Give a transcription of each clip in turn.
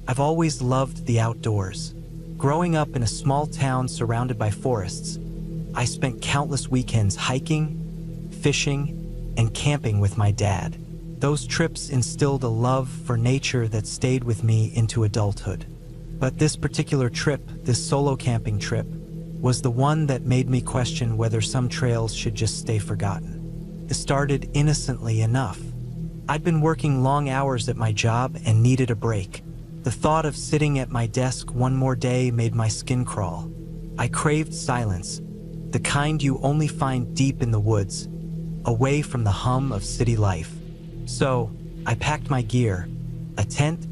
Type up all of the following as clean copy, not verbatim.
I've always loved the outdoors. Growing up in a small town surrounded by forests, I spent countless weekends hiking, fishing, and camping with my dad. Those trips instilled a love for nature that stayed with me into adulthood. But this particular trip, this solo camping trip, was the one that made me question whether some trails should just stay forgotten. It started innocently enough. I'd been working long hours at my job and needed a break. The thought of sitting at my desk one more day made my skin crawl. I craved silence, the kind you only find deep in the woods, away from the hum of city life. So, I packed my gear, a tent,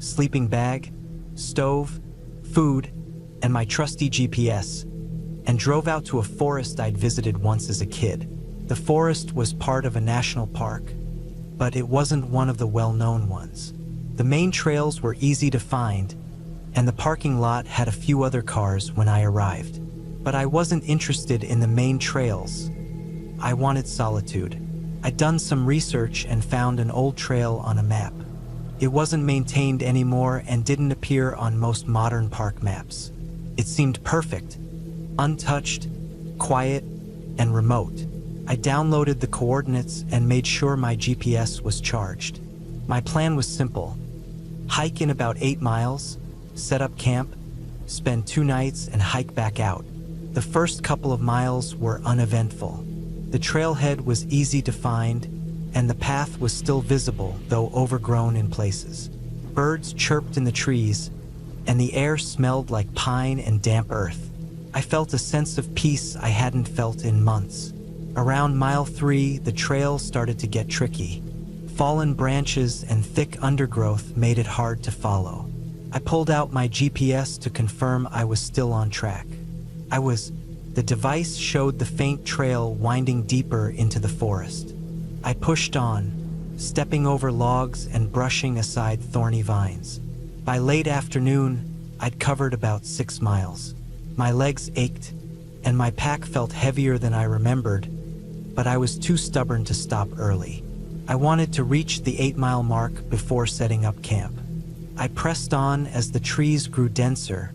sleeping bag, stove, food, and my trusty GPS, and drove out to a forest I'd visited once as a kid. The forest was part of a national park, but it wasn't one of the well-known ones. The main trails were easy to find, and the parking lot had a few other cars when I arrived. But I wasn't interested in the main trails. I wanted solitude. I'd done some research and found an old trail on a map. It wasn't maintained anymore and didn't appear on most modern park maps. It seemed perfect, untouched, quiet, and remote. I downloaded the coordinates and made sure my GPS was charged. My plan was simple. Hike in about 8 miles, set up camp, spend 2 nights, and hike back out. The first couple of miles were uneventful. The trailhead was easy to find, and the path was still visible, though overgrown in places. Birds chirped in the trees, and the air smelled like pine and damp earth. I felt a sense of peace I hadn't felt in months. Around mile 3, the trail started to get tricky. Fallen branches and thick undergrowth made it hard to follow. I pulled out my GPS to confirm I was still on track. The device showed the faint trail winding deeper into the forest. I pushed on, stepping over logs and brushing aside thorny vines. By late afternoon, I'd covered about 6 miles. My legs ached, and my pack felt heavier than I remembered, but I was too stubborn to stop early. I wanted to reach the 8-mile mark before setting up camp. I pressed on as the trees grew denser,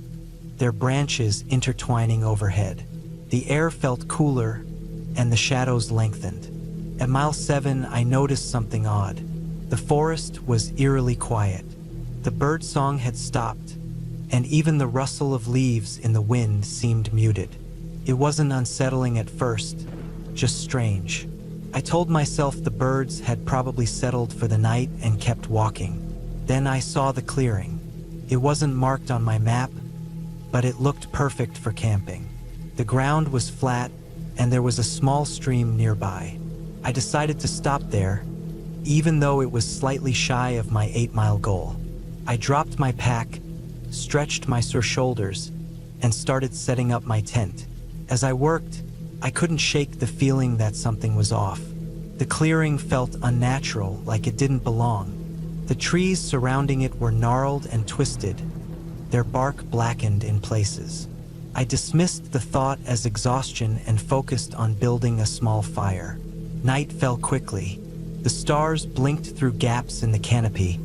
their branches intertwining overhead. The air felt cooler, and the shadows lengthened. At mile 7, I noticed something odd. The forest was eerily quiet. The birdsong had stopped, and even the rustle of leaves in the wind seemed muted. It wasn't unsettling at first, just strange. I told myself the birds had probably settled for the night and kept walking. Then I saw the clearing. It wasn't marked on my map, but it looked perfect for camping. The ground was flat, and there was a small stream nearby. I decided to stop there, even though it was slightly shy of my 8-mile goal. I dropped my pack, stretched my sore shoulders, and started setting up my tent. As I worked, I couldn't shake the feeling that something was off. The clearing felt unnatural, like it didn't belong. The trees surrounding it were gnarled and twisted, their bark blackened in places. I dismissed the thought as exhaustion and focused on building a small fire. Night fell quickly. The stars blinked through gaps in the canopy,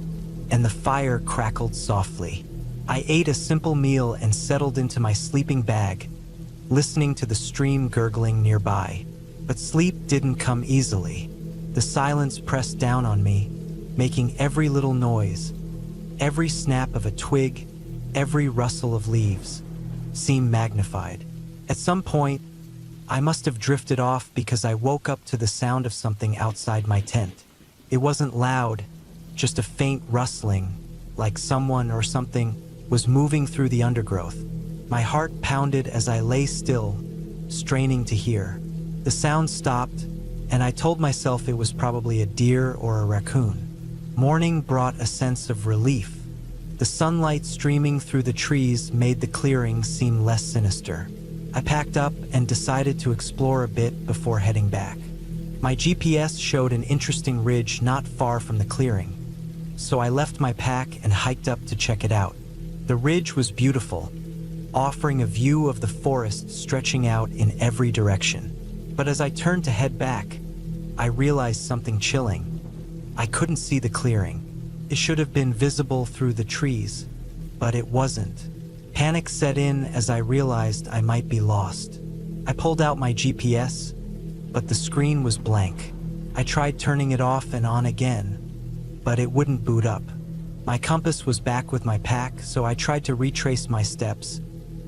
and the fire crackled softly. I ate a simple meal and settled into my sleeping bag, listening to the stream gurgling nearby. But sleep didn't come easily. The silence pressed down on me, making every little noise, every snap of a twig, every rustle of leaves, seem magnified. At some point, I must have drifted off because I woke up to the sound of something outside my tent. It wasn't loud, just a faint rustling, like someone or something was moving through the undergrowth. My heart pounded as I lay still, straining to hear. The sound stopped, and I told myself it was probably a deer or a raccoon. Morning brought a sense of relief. The sunlight streaming through the trees made the clearing seem less sinister. I packed up and decided to explore a bit before heading back. My GPS showed an interesting ridge not far from the clearing, so I left my pack and hiked up to check it out. The ridge was beautiful, offering a view of the forest stretching out in every direction. But as I turned to head back, I realized something chilling. I couldn't see the clearing. It should have been visible through the trees, But it wasn't. Panic set in as I realized I might be lost. I pulled out my GPS, but the screen was blank. I tried turning it off and on again, but it wouldn't boot up. My compass was back with my pack, so I tried to retrace my steps,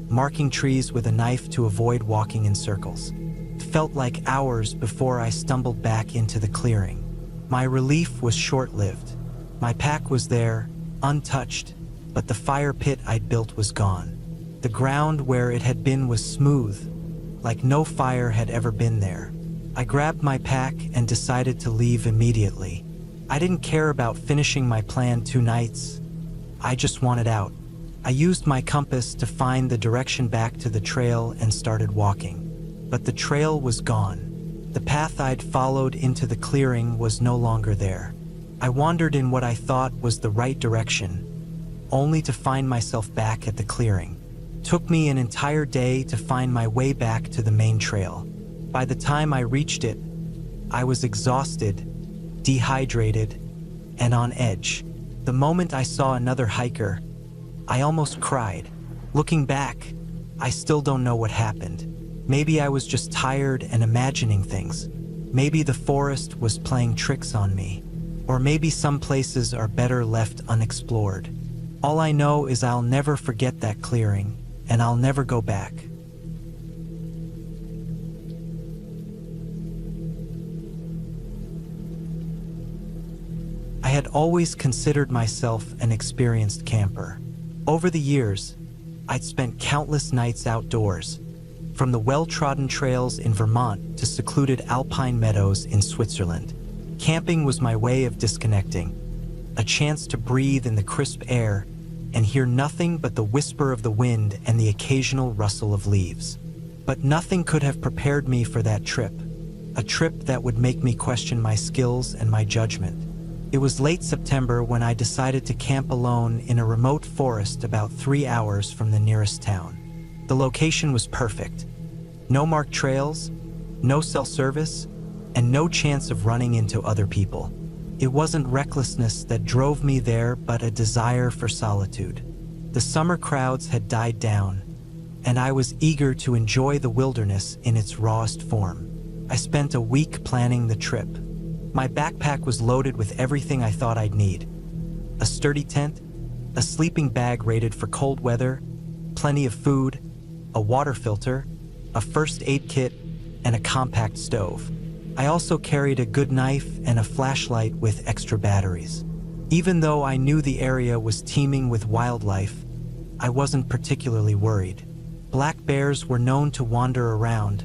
marking trees with a knife to avoid walking in circles. It felt like hours before I stumbled back into the clearing. My relief was short-lived. My pack was there, untouched, but the fire pit I'd built was gone. The ground where it had been was smooth, like no fire had ever been there. I grabbed my pack and decided to leave immediately. I didn't care about finishing my plan 2 nights. I just wanted out. I used my compass to find the direction back to the trail and started walking. But the trail was gone. The path I'd followed into the clearing was no longer there. I wandered in what I thought was the right direction, only to find myself back at the clearing. It took me an entire day to find my way back to the main trail. By the time I reached it, I was exhausted, dehydrated, and on edge. The moment I saw another hiker, I almost cried. Looking back, I still don't know what happened. Maybe I was just tired and imagining things. Maybe the forest was playing tricks on me. Or maybe some places are better left unexplored. All I know is I'll never forget that clearing, and I'll never go back. I had always considered myself an experienced camper. Over the years, I'd spent countless nights outdoors, from the well-trodden trails in Vermont to secluded alpine meadows in Switzerland. Camping was my way of disconnecting, a chance to breathe in the crisp air and hear nothing but the whisper of the wind and the occasional rustle of leaves. But nothing could have prepared me for that trip, a trip that would make me question my skills and my judgment. It was late September when I decided to camp alone in a remote forest about 3 hours from the nearest town. The location was perfect. No marked trails, no cell service, and no chance of running into other people. It wasn't recklessness that drove me there, but a desire for solitude. The summer crowds had died down, and I was eager to enjoy the wilderness in its rawest form. I spent a week planning the trip. My backpack was loaded with everything I thought I'd need. A sturdy tent, a sleeping bag rated for cold weather, plenty of food, a water filter, a first aid kit, and a compact stove. I also carried a good knife and a flashlight with extra batteries. Even though I knew the area was teeming with wildlife, I wasn't particularly worried. Black bears were known to wander around,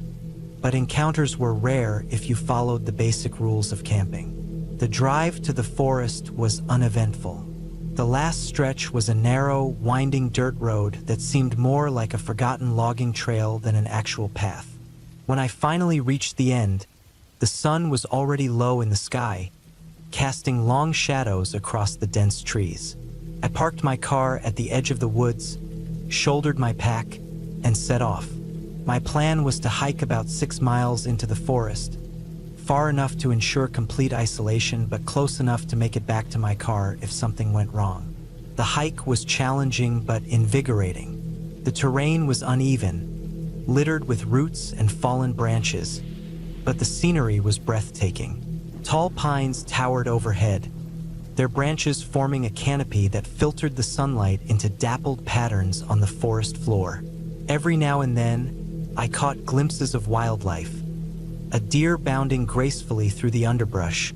but encounters were rare if you followed the basic rules of camping. The drive to the forest was uneventful. The last stretch was a narrow, winding dirt road that seemed more like a forgotten logging trail than an actual path. When I finally reached the end, the sun was already low in the sky, casting long shadows across the dense trees. I parked my car at the edge of the woods, shouldered my pack, and set off. My plan was to hike about 6 miles into the forest, far enough to ensure complete isolation, but close enough to make it back to my car if something went wrong. The hike was challenging but invigorating. The terrain was uneven, littered with roots and fallen branches, but the scenery was breathtaking. Tall pines towered overhead, their branches forming a canopy that filtered the sunlight into dappled patterns on the forest floor. Every now and then, I caught glimpses of wildlife. A deer bounding gracefully through the underbrush,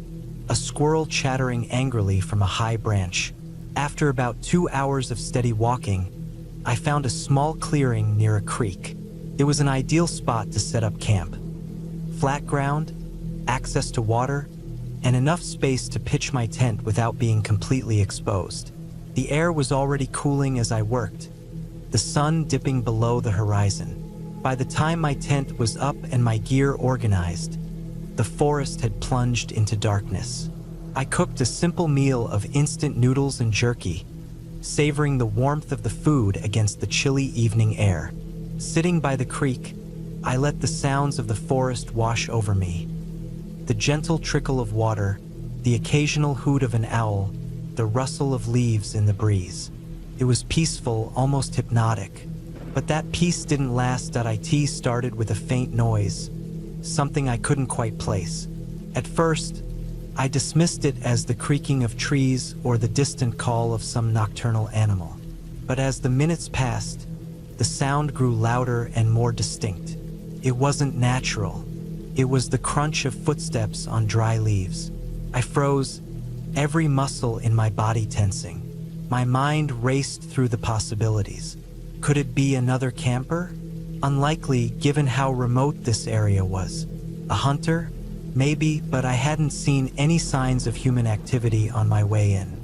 a squirrel chattering angrily from a high branch. After about 2 hours of steady walking, I found a small clearing near a creek. It was an ideal spot to set up camp. Flat ground, access to water, and enough space to pitch my tent without being completely exposed. The air was already cooling as I worked, the sun dipping below the horizon. By the time my tent was up and my gear organized, the forest had plunged into darkness. I cooked a simple meal of instant noodles and jerky, savoring the warmth of the food against the chilly evening air. Sitting by the creek, I let the sounds of the forest wash over me. The gentle trickle of water, the occasional hoot of an owl, the rustle of leaves in the breeze. It was peaceful, almost hypnotic. But that peace didn't last. It started with a faint noise, something I couldn't quite place. At first, I dismissed it as the creaking of trees or the distant call of some nocturnal animal. But as the minutes passed, the sound grew louder and more distinct. It wasn't natural. It was the crunch of footsteps on dry leaves. I froze, every muscle in my body tensing. My mind raced through the possibilities. Could it be another camper? Unlikely, given how remote this area was. A hunter? Maybe, but I hadn't seen any signs of human activity on my way in.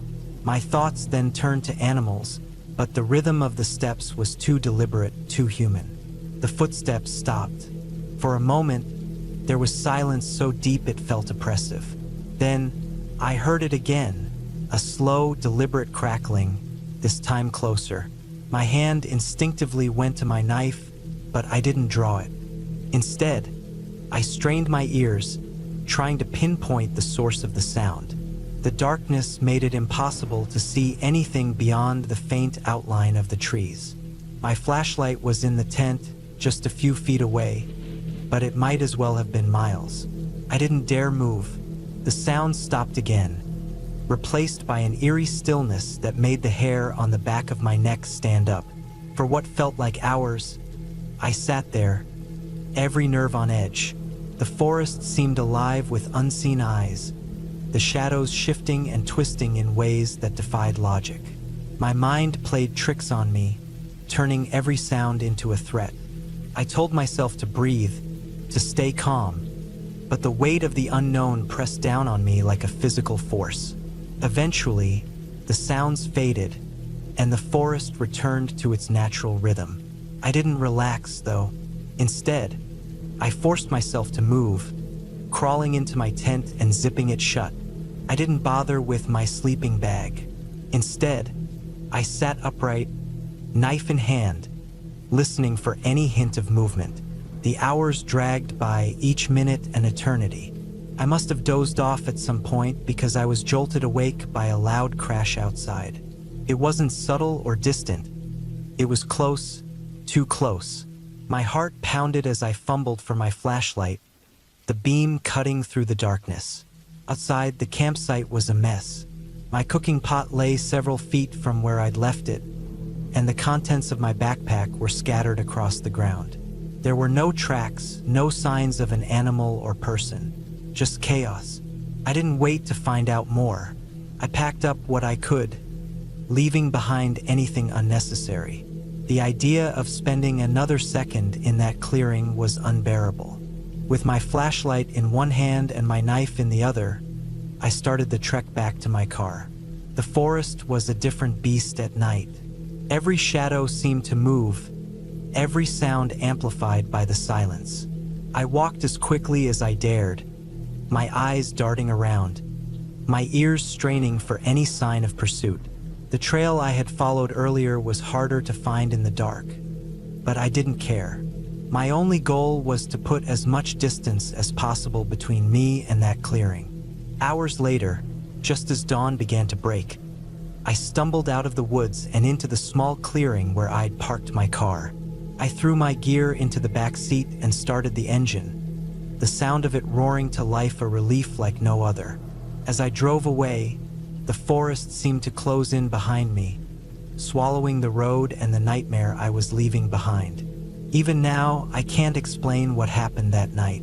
My thoughts then turned to animals, but the rhythm of the steps was too deliberate, too human. The footsteps stopped. For a moment, there was silence so deep it felt oppressive. Then, I heard it again, a slow, deliberate crackling, this time closer. My hand instinctively went to my knife, but I didn't draw it. Instead, I strained my ears, trying to pinpoint the source of the sound. The darkness made it impossible to see anything beyond the faint outline of the trees. My flashlight was in the tent, just a few feet away, but it might as well have been miles. I didn't dare move. The sound stopped again, replaced by an eerie stillness that made the hair on the back of my neck stand up. For what felt like hours, I sat there, every nerve on edge. The forest seemed alive with unseen eyes, the shadows shifting and twisting in ways that defied logic. My mind played tricks on me, turning every sound into a threat. I told myself to breathe, to stay calm, but the weight of the unknown pressed down on me like a physical force. Eventually, the sounds faded, and the forest returned to its natural rhythm. I didn't relax, though. Instead, I forced myself to move, crawling into my tent and zipping it shut. I didn't bother with my sleeping bag. Instead, I sat upright, knife in hand, listening for any hint of movement. The hours dragged by, each minute an eternity. I must have dozed off at some point because I was jolted awake by a loud crash outside. It wasn't subtle or distant. It was close, too close. My heart pounded as I fumbled for my flashlight, the beam cutting through the darkness. Outside, the campsite was a mess. My cooking pot lay several feet from where I'd left it, and the contents of my backpack were scattered across the ground. There were no tracks, no signs of an animal or person, just chaos. I didn't wait to find out more. I packed up what I could, leaving behind anything unnecessary. The idea of spending another second in that clearing was unbearable. With my flashlight in one hand and my knife in the other, I started the trek back to my car. The forest was a different beast at night. Every shadow seemed to move, every sound amplified by the silence. I walked as quickly as I dared, my eyes darting around, my ears straining for any sign of pursuit. The trail I had followed earlier was harder to find in the dark, but I didn't care. My only goal was to put as much distance as possible between me and that clearing. Hours later, just as dawn began to break, I stumbled out of the woods and into the small clearing where I'd parked my car. I threw my gear into the back seat and started the engine, the sound of it roaring to life a relief like no other. As I drove away, the forest seemed to close in behind me, swallowing the road and the nightmare I was leaving behind. Even now, I can't explain what happened that night.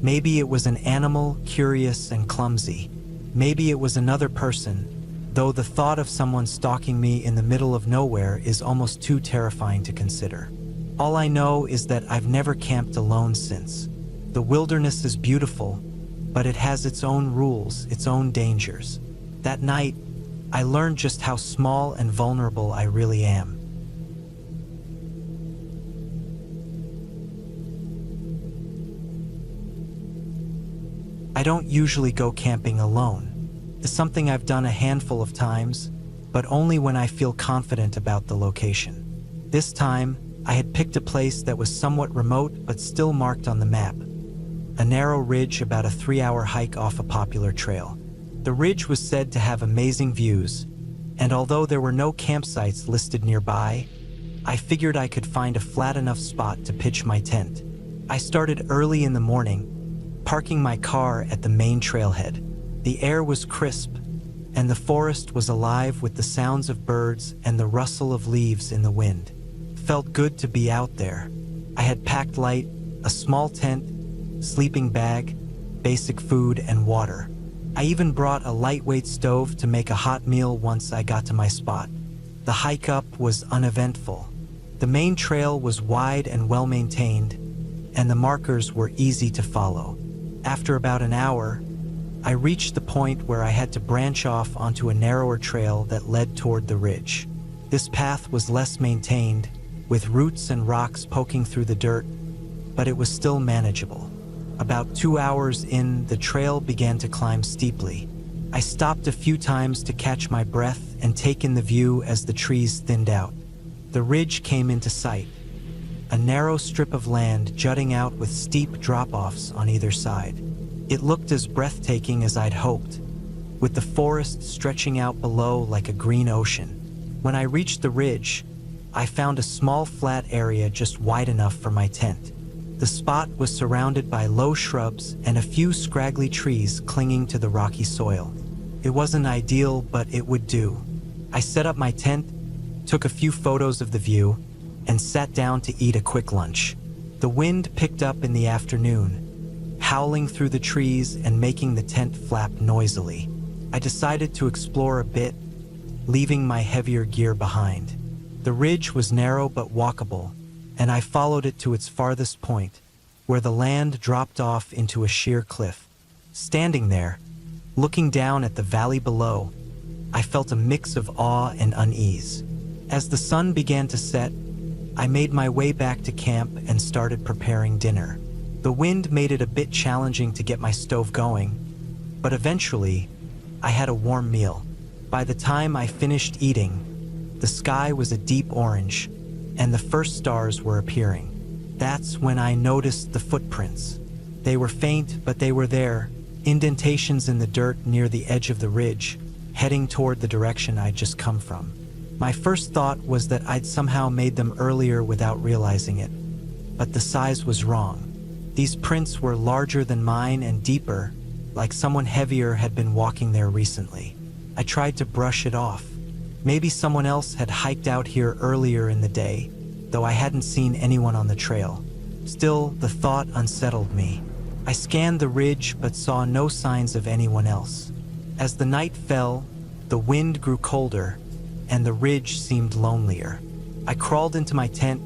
Maybe it was an animal, curious and clumsy. Maybe it was another person, though the thought of someone stalking me in the middle of nowhere is almost too terrifying to consider. All I know is that I've never camped alone since. The wilderness is beautiful, but it has its own rules, its own dangers. That night, I learned just how small and vulnerable I really am. I don't usually go camping alone. It's something I've done a handful of times, but only when I feel confident about the location. This time, I had picked a place that was somewhat remote but still marked on the map. A narrow ridge about a 3-hour hike off a popular trail. The ridge was said to have amazing views, and although there were no campsites listed nearby, I figured I could find a flat enough spot to pitch my tent. I started early in the morning, parking my car at the main trailhead. The air was crisp, and the forest was alive with the sounds of birds and the rustle of leaves in the wind. Felt good to be out there. I had packed light, a small tent, sleeping bag, basic food, and water. I even brought a lightweight stove to make a hot meal once I got to my spot. The hike up was uneventful. The main trail was wide and well-maintained, and the markers were easy to follow. After about an hour, I reached the point where I had to branch off onto a narrower trail that led toward the ridge. This path was less maintained, with roots and rocks poking through the dirt, but it was still manageable. About 2 hours in, the trail began to climb steeply. I stopped a few times to catch my breath and take in the view as the trees thinned out. The ridge came into sight, a narrow strip of land jutting out with steep drop-offs on either side. It looked as breathtaking as I'd hoped, with the forest stretching out below like a green ocean. When I reached the ridge, I found a small flat area just wide enough for my tent. The spot was surrounded by low shrubs and a few scraggly trees clinging to the rocky soil. It wasn't ideal, but it would do. I set up my tent, took a few photos of the view, and sat down to eat a quick lunch. The wind picked up in the afternoon, howling through the trees and making the tent flap noisily. I decided to explore a bit, leaving my heavier gear behind. The ridge was narrow but walkable, and I followed it to its farthest point, where the land dropped off into a sheer cliff. Standing there, looking down at the valley below, I felt a mix of awe and unease. As the sun began to set, I made my way back to camp and started preparing dinner. The wind made it a bit challenging to get my stove going, but eventually, I had a warm meal. By the time I finished eating, the sky was a deep orange, and the first stars were appearing. That's when I noticed the footprints. They were faint, but they were there, indentations in the dirt near the edge of the ridge, heading toward the direction I'd just come from. My first thought was that I'd somehow made them earlier without realizing it, but the size was wrong. These prints were larger than mine and deeper, like someone heavier had been walking there recently. I tried to brush it off. Maybe someone else had hiked out here earlier in the day, though I hadn't seen anyone on the trail. Still, the thought unsettled me. I scanned the ridge but saw no signs of anyone else. As the night fell, the wind grew colder, and the ridge seemed lonelier. I crawled into my tent,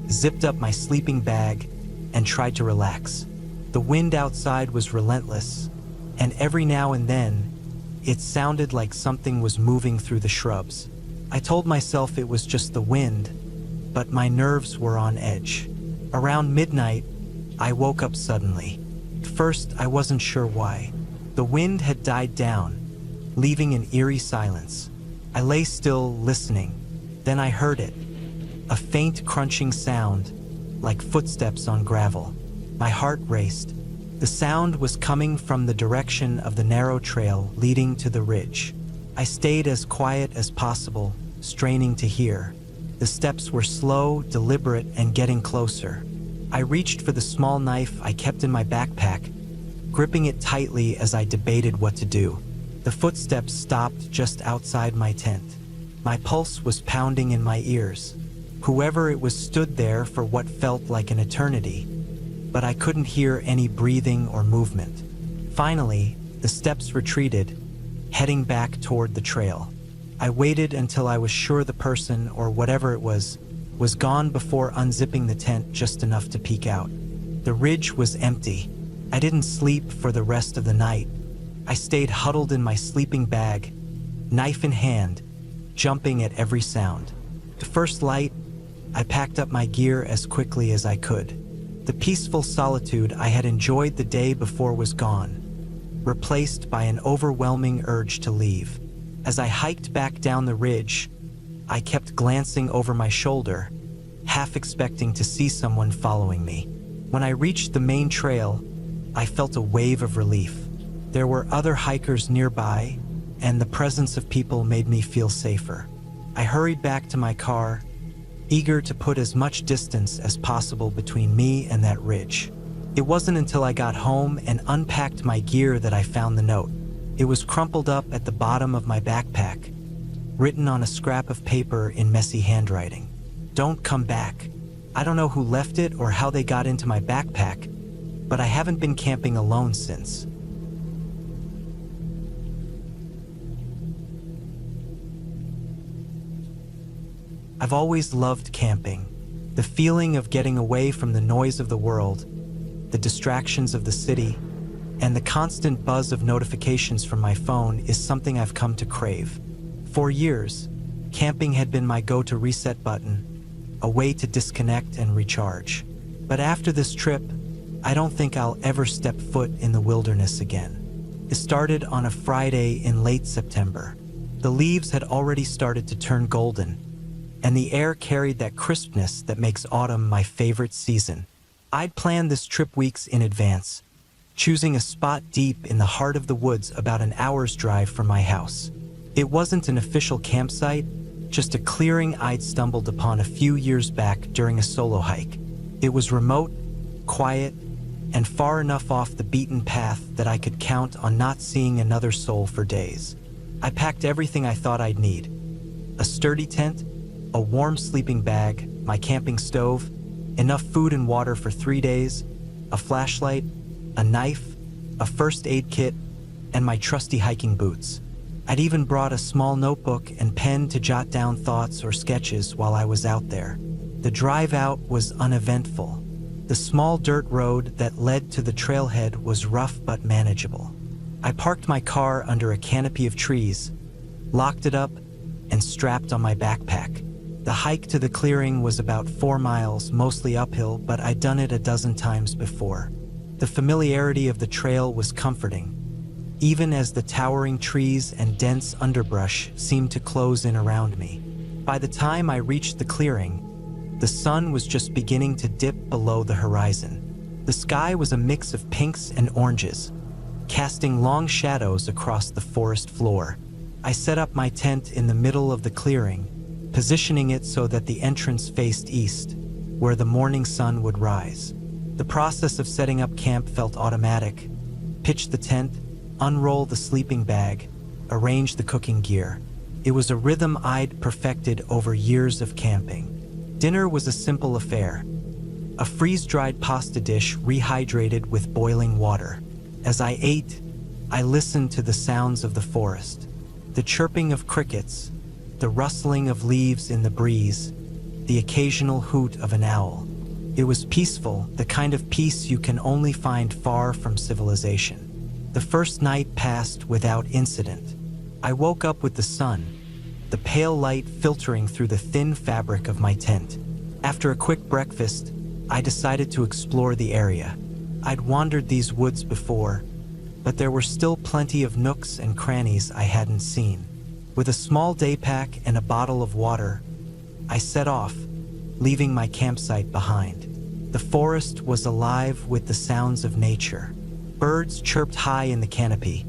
zipped up my sleeping bag, and tried to relax. The wind outside was relentless, and every now and then, it sounded like something was moving through the shrubs. I told myself it was just the wind, but my nerves were on edge. Around midnight, I woke up suddenly. At first, I wasn't sure why. The wind had died down, leaving an eerie silence. I lay still, listening. Then I heard it. A faint crunching sound, like footsteps on gravel. My heart raced. The sound was coming from the direction of the narrow trail leading to the ridge. I stayed as quiet as possible, straining to hear. The steps were slow, deliberate, and getting closer. I reached for the small knife I kept in my backpack, gripping it tightly as I debated what to do. The footsteps stopped just outside my tent. My pulse was pounding in my ears. Whoever it was stood there for what felt like an eternity, but I couldn't hear any breathing or movement. Finally, the steps retreated, heading back toward the trail. I waited until I was sure the person, or whatever it was gone before unzipping the tent just enough to peek out. The ridge was empty. I didn't sleep for the rest of the night. I stayed huddled in my sleeping bag, knife in hand, jumping at every sound. The first light, I packed up my gear as quickly as I could. The peaceful solitude I had enjoyed the day before was gone, replaced by an overwhelming urge to leave. As I hiked back down the ridge, I kept glancing over my shoulder, half expecting to see someone following me. When I reached the main trail, I felt a wave of relief. There were other hikers nearby, and the presence of people made me feel safer. I hurried back to my car, eager to put as much distance as possible between me and that ridge. It wasn't until I got home and unpacked my gear that I found the note. It was crumpled up at the bottom of my backpack, written on a scrap of paper in messy handwriting. "Don't come back. I don't know who left it or how they got into my backpack, but I haven't been camping alone since." I've always loved camping. The feeling of getting away from the noise of the world, the distractions of the city, and the constant buzz of notifications from my phone is something I've come to crave. For years, camping had been my go-to reset button, a way to disconnect and recharge. But after this trip, I don't think I'll ever step foot in the wilderness again. It started on a Friday in late September. The leaves had already started to turn golden, and the air carried that crispness that makes autumn my favorite season. I'd planned this trip weeks in advance, choosing a spot deep in the heart of the woods about an hour's drive from my house. It wasn't an official campsite, just a clearing I'd stumbled upon a few years back during a solo hike. It was remote, quiet, and far enough off the beaten path that I could count on not seeing another soul for days. I packed everything I thought I'd need: a sturdy tent, a warm sleeping bag, my camping stove, enough food and water for 3 days, a flashlight, a knife, a first aid kit, and my trusty hiking boots. I'd even brought a small notebook and pen to jot down thoughts or sketches while I was out there. The drive out was uneventful. The small dirt road that led to the trailhead was rough but manageable. I parked my car under a canopy of trees, locked it up, and strapped on my backpack. The hike to the clearing was about 4 miles, mostly uphill, but I'd done it a dozen times before. The familiarity of the trail was comforting, even as the towering trees and dense underbrush seemed to close in around me. By the time I reached the clearing, the sun was just beginning to dip below the horizon. The sky was a mix of pinks and oranges, casting long shadows across the forest floor. I set up my tent in the middle of the clearing, positioning it so that the entrance faced east, where the morning sun would rise. The process of setting up camp felt automatic. Pitch the tent, unroll the sleeping bag, arrange the cooking gear. It was a rhythm I'd perfected over years of camping. Dinner was a simple affair: a freeze-dried pasta dish rehydrated with boiling water. As I ate, I listened to the sounds of the forest, the chirping of crickets, the rustling of leaves in the breeze, the occasional hoot of an owl. It was peaceful, the kind of peace you can only find far from civilization. The first night passed without incident. I woke up with the sun, the pale light filtering through the thin fabric of my tent. After a quick breakfast, I decided to explore the area. I'd wandered these woods before, but there were still plenty of nooks and crannies I hadn't seen. With a small day pack and a bottle of water, I set off, leaving my campsite behind. The forest was alive with the sounds of nature. Birds chirped high in the canopy,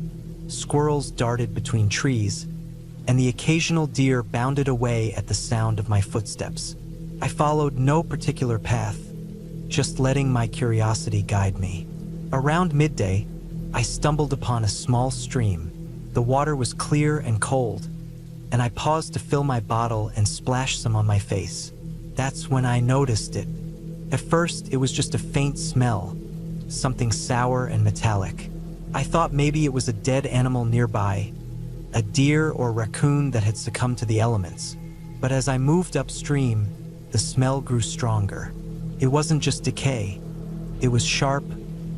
squirrels darted between trees, and the occasional deer bounded away at the sound of my footsteps. I followed no particular path, just letting my curiosity guide me. Around midday, I stumbled upon a small stream. The water was clear and cold, and I paused to fill my bottle and splash some on my face. That's when I noticed it. At first, it was just a faint smell, something sour and metallic. I thought maybe it was a dead animal nearby, a deer or raccoon that had succumbed to the elements. But as I moved upstream, the smell grew stronger. It wasn't just decay. It was sharp,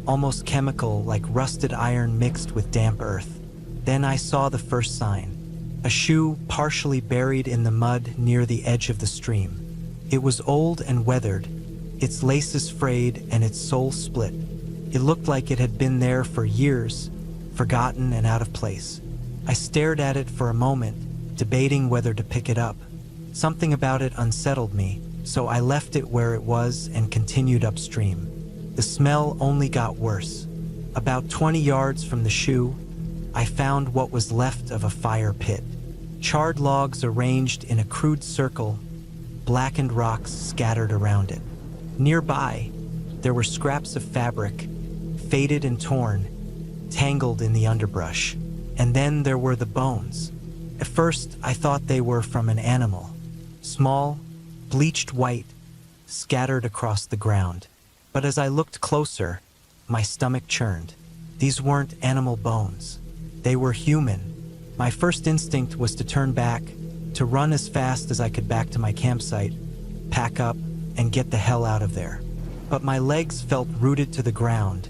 almost chemical, like rusted iron mixed with damp earth. Then I saw the first sign: a shoe partially buried in the mud near the edge of the stream. It was old and weathered, its laces frayed and its sole split. It looked like it had been there for years, forgotten and out of place. I stared at it for a moment, debating whether to pick it up. Something about it unsettled me, so I left it where it was and continued upstream. The smell only got worse. About 20 yards from the shoe, I found what was left of a fire pit. Charred logs arranged in a crude circle, blackened rocks scattered around it. Nearby, there were scraps of fabric, faded and torn, tangled in the underbrush. And then there were the bones. At first, I thought they were from an animal. Small, bleached white, scattered across the ground. But as I looked closer, my stomach churned. These weren't animal bones. They were human. My first instinct was to turn back, to run as fast as I could back to my campsite, pack up, and get the hell out of there. But my legs felt rooted to the ground,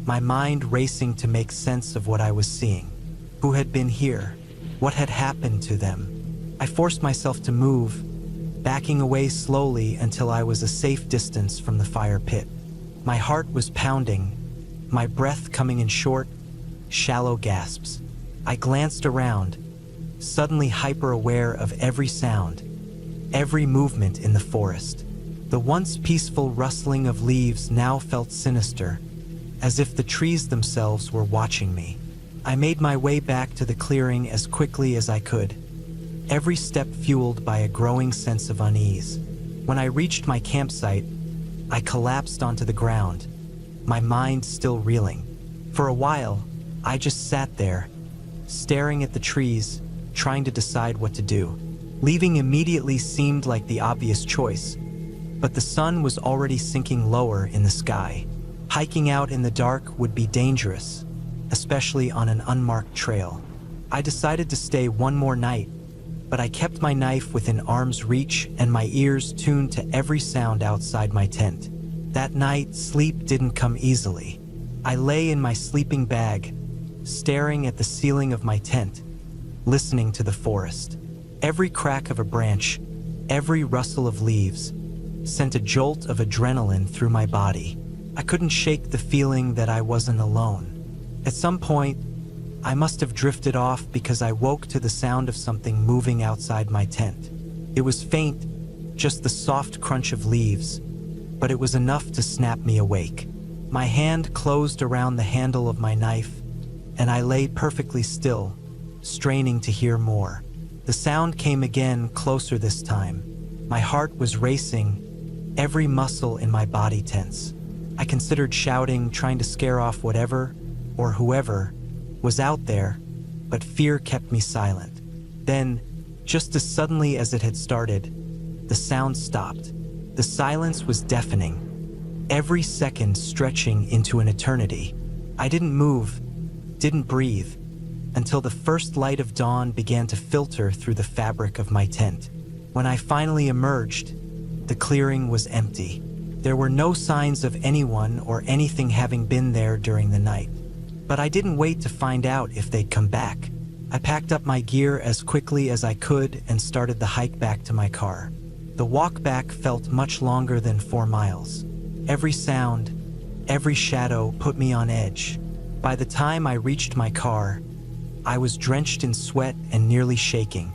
my mind racing to make sense of what I was seeing. Who had been here? What had happened to them? I forced myself to move, backing away slowly until I was a safe distance from the fire pit. My heart was pounding, my breath coming in short, shallow gasps. I glanced around, suddenly hyper-aware of every sound, every movement in the forest. The once peaceful rustling of leaves now felt sinister, as if the trees themselves were watching me. I made my way back to the clearing as quickly as I could, every step fueled by a growing sense of unease. When I reached my campsite, I collapsed onto the ground, my mind still reeling. For a while, I just sat there, staring at the trees, trying to decide what to do. Leaving immediately seemed like the obvious choice, but the sun was already sinking lower in the sky. Hiking out in the dark would be dangerous, especially on an unmarked trail. I decided to stay one more night, but I kept my knife within arm's reach and my ears tuned to every sound outside my tent. That night, sleep didn't come easily. I lay in my sleeping bag, staring at the ceiling of my tent, listening to the forest. Every crack of a branch, every rustle of leaves, sent a jolt of adrenaline through my body. I couldn't shake the feeling that I wasn't alone. At some point, I must have drifted off because I woke to the sound of something moving outside my tent. It was faint, just the soft crunch of leaves, but it was enough to snap me awake. My hand closed around the handle of my knife, and I lay perfectly still, straining to hear more. The sound came again, closer this time. My heart was racing, every muscle in my body tense. I considered shouting, trying to scare off whatever, or whoever, was out there, but fear kept me silent. Then, just as suddenly as it had started, the sound stopped. The silence was deafening, every second stretching into an eternity. I didn't move, didn't breathe, until the first light of dawn began to filter through the fabric of my tent. When I finally emerged, the clearing was empty. There were no signs of anyone or anything having been there during the night. But I didn't wait to find out if they'd come back. I packed up my gear as quickly as I could and started the hike back to my car. The walk back felt much longer than 4 miles. Every sound, every shadow put me on edge. By the time I reached my car, I was drenched in sweat and nearly shaking.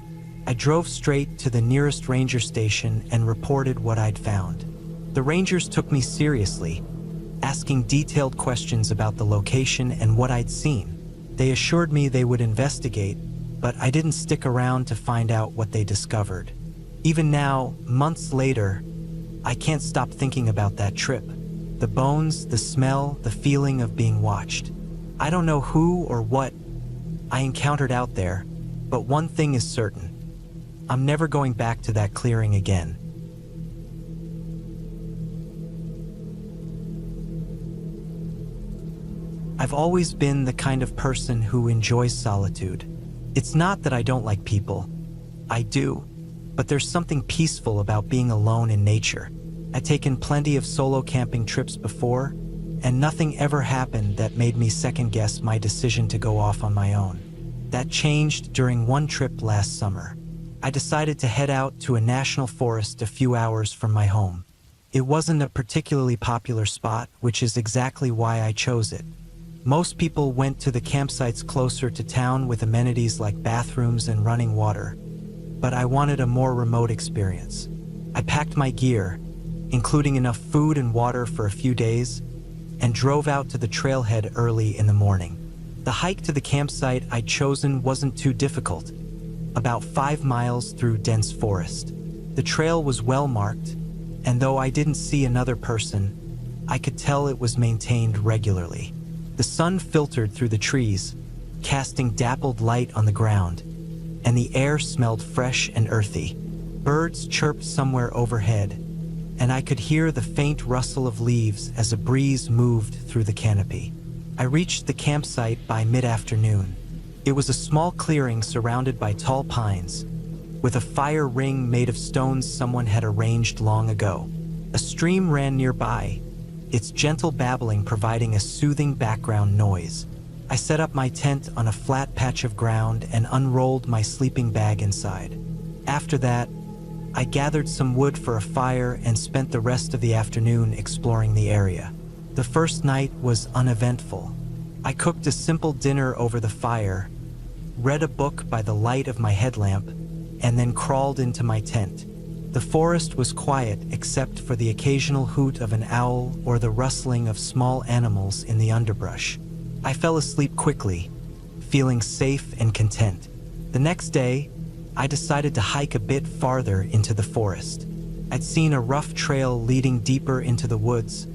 I drove straight to the nearest ranger station and reported what I'd found. The rangers took me seriously, asking detailed questions about the location and what I'd seen. They assured me they would investigate, but I didn't stick around to find out what they discovered. Even now, months later, I can't stop thinking about that trip. The bones, the smell, the feeling of being watched. I don't know who or what I encountered out there, but one thing is certain. I'm never going back to that clearing again. I've always been the kind of person who enjoys solitude. It's not that I don't like people. I do. But there's something peaceful about being alone in nature. I've taken plenty of solo camping trips before, and nothing ever happened that made me second-guess my decision to go off on my own. That changed during one trip last summer. I decided to head out to a national forest a few hours from my home. It wasn't a particularly popular spot, which is exactly why I chose it. Most people went to the campsites closer to town with amenities like bathrooms and running water, but I wanted a more remote experience. I packed my gear, including enough food and water for a few days, and drove out to the trailhead early in the morning. The hike to the campsite I'd chosen wasn't too difficult, about 5 miles through dense forest. The trail was well marked, and though I didn't see another person, I could tell it was maintained regularly. The sun filtered through the trees, casting dappled light on the ground, and the air smelled fresh and earthy. Birds chirped somewhere overhead, and I could hear the faint rustle of leaves as a breeze moved through the canopy. I reached the campsite by mid-afternoon. It was a small clearing surrounded by tall pines, with a fire ring made of stones someone had arranged long ago. A stream ran nearby, its gentle babbling providing a soothing background noise. I set up my tent on a flat patch of ground and unrolled my sleeping bag inside. After that, I gathered some wood for a fire and spent the rest of the afternoon exploring the area. The first night was uneventful. I cooked a simple dinner over the fire, read a book by the light of my headlamp, and then crawled into my tent. The forest was quiet except for the occasional hoot of an owl or the rustling of small animals in the underbrush. I fell asleep quickly, feeling safe and content. The next day, I decided to hike a bit farther into the forest. I'd seen a rough trail leading deeper into the woods,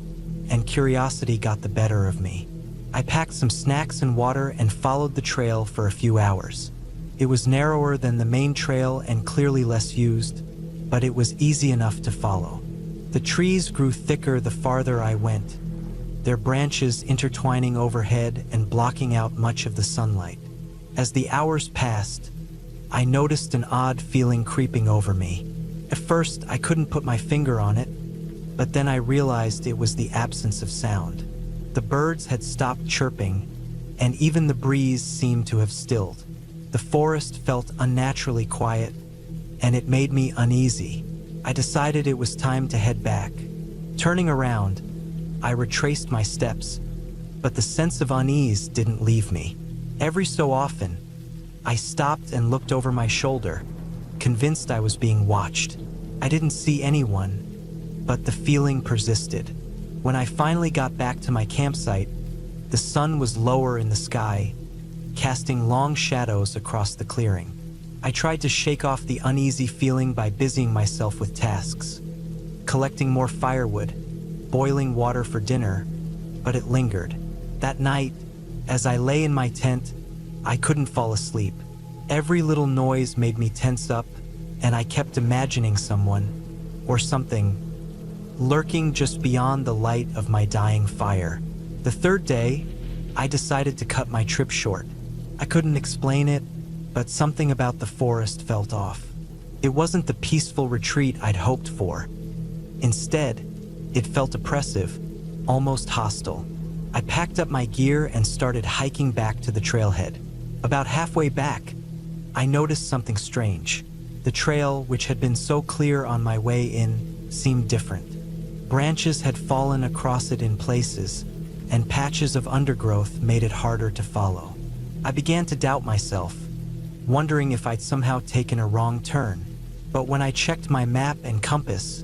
and curiosity got the better of me. I packed some snacks and water and followed the trail for a few hours. It was narrower than the main trail and clearly less used, but it was easy enough to follow. The trees grew thicker the farther I went, their branches intertwining overhead and blocking out much of the sunlight. As the hours passed, I noticed an odd feeling creeping over me. At first, I couldn't put my finger on it, but then I realized it was the absence of sound. The birds had stopped chirping, and even the breeze seemed to have stilled. The forest felt unnaturally quiet, and it made me uneasy. I decided it was time to head back. Turning around, I retraced my steps, but the sense of unease didn't leave me. Every so often, I stopped and looked over my shoulder, convinced I was being watched. I didn't see anyone, but the feeling persisted. When I finally got back to my campsite, the sun was lower in the sky, casting long shadows across the clearing. I tried to shake off the uneasy feeling by busying myself with tasks, collecting more firewood, boiling water for dinner, but it lingered. That night, as I lay in my tent, I couldn't fall asleep. Every little noise made me tense up, and I kept imagining someone, or something, lurking just beyond the light of my dying fire. The third day, I decided to cut my trip short. I couldn't explain it, but something about the forest felt off. It wasn't the peaceful retreat I'd hoped for. Instead, it felt oppressive, almost hostile. I packed up my gear and started hiking back to the trailhead. About halfway back, I noticed something strange. The trail, which had been so clear on my way in, seemed different. Branches had fallen across it in places, and patches of undergrowth made it harder to follow. I began to doubt myself, wondering if I'd somehow taken a wrong turn. But when I checked my map and compass,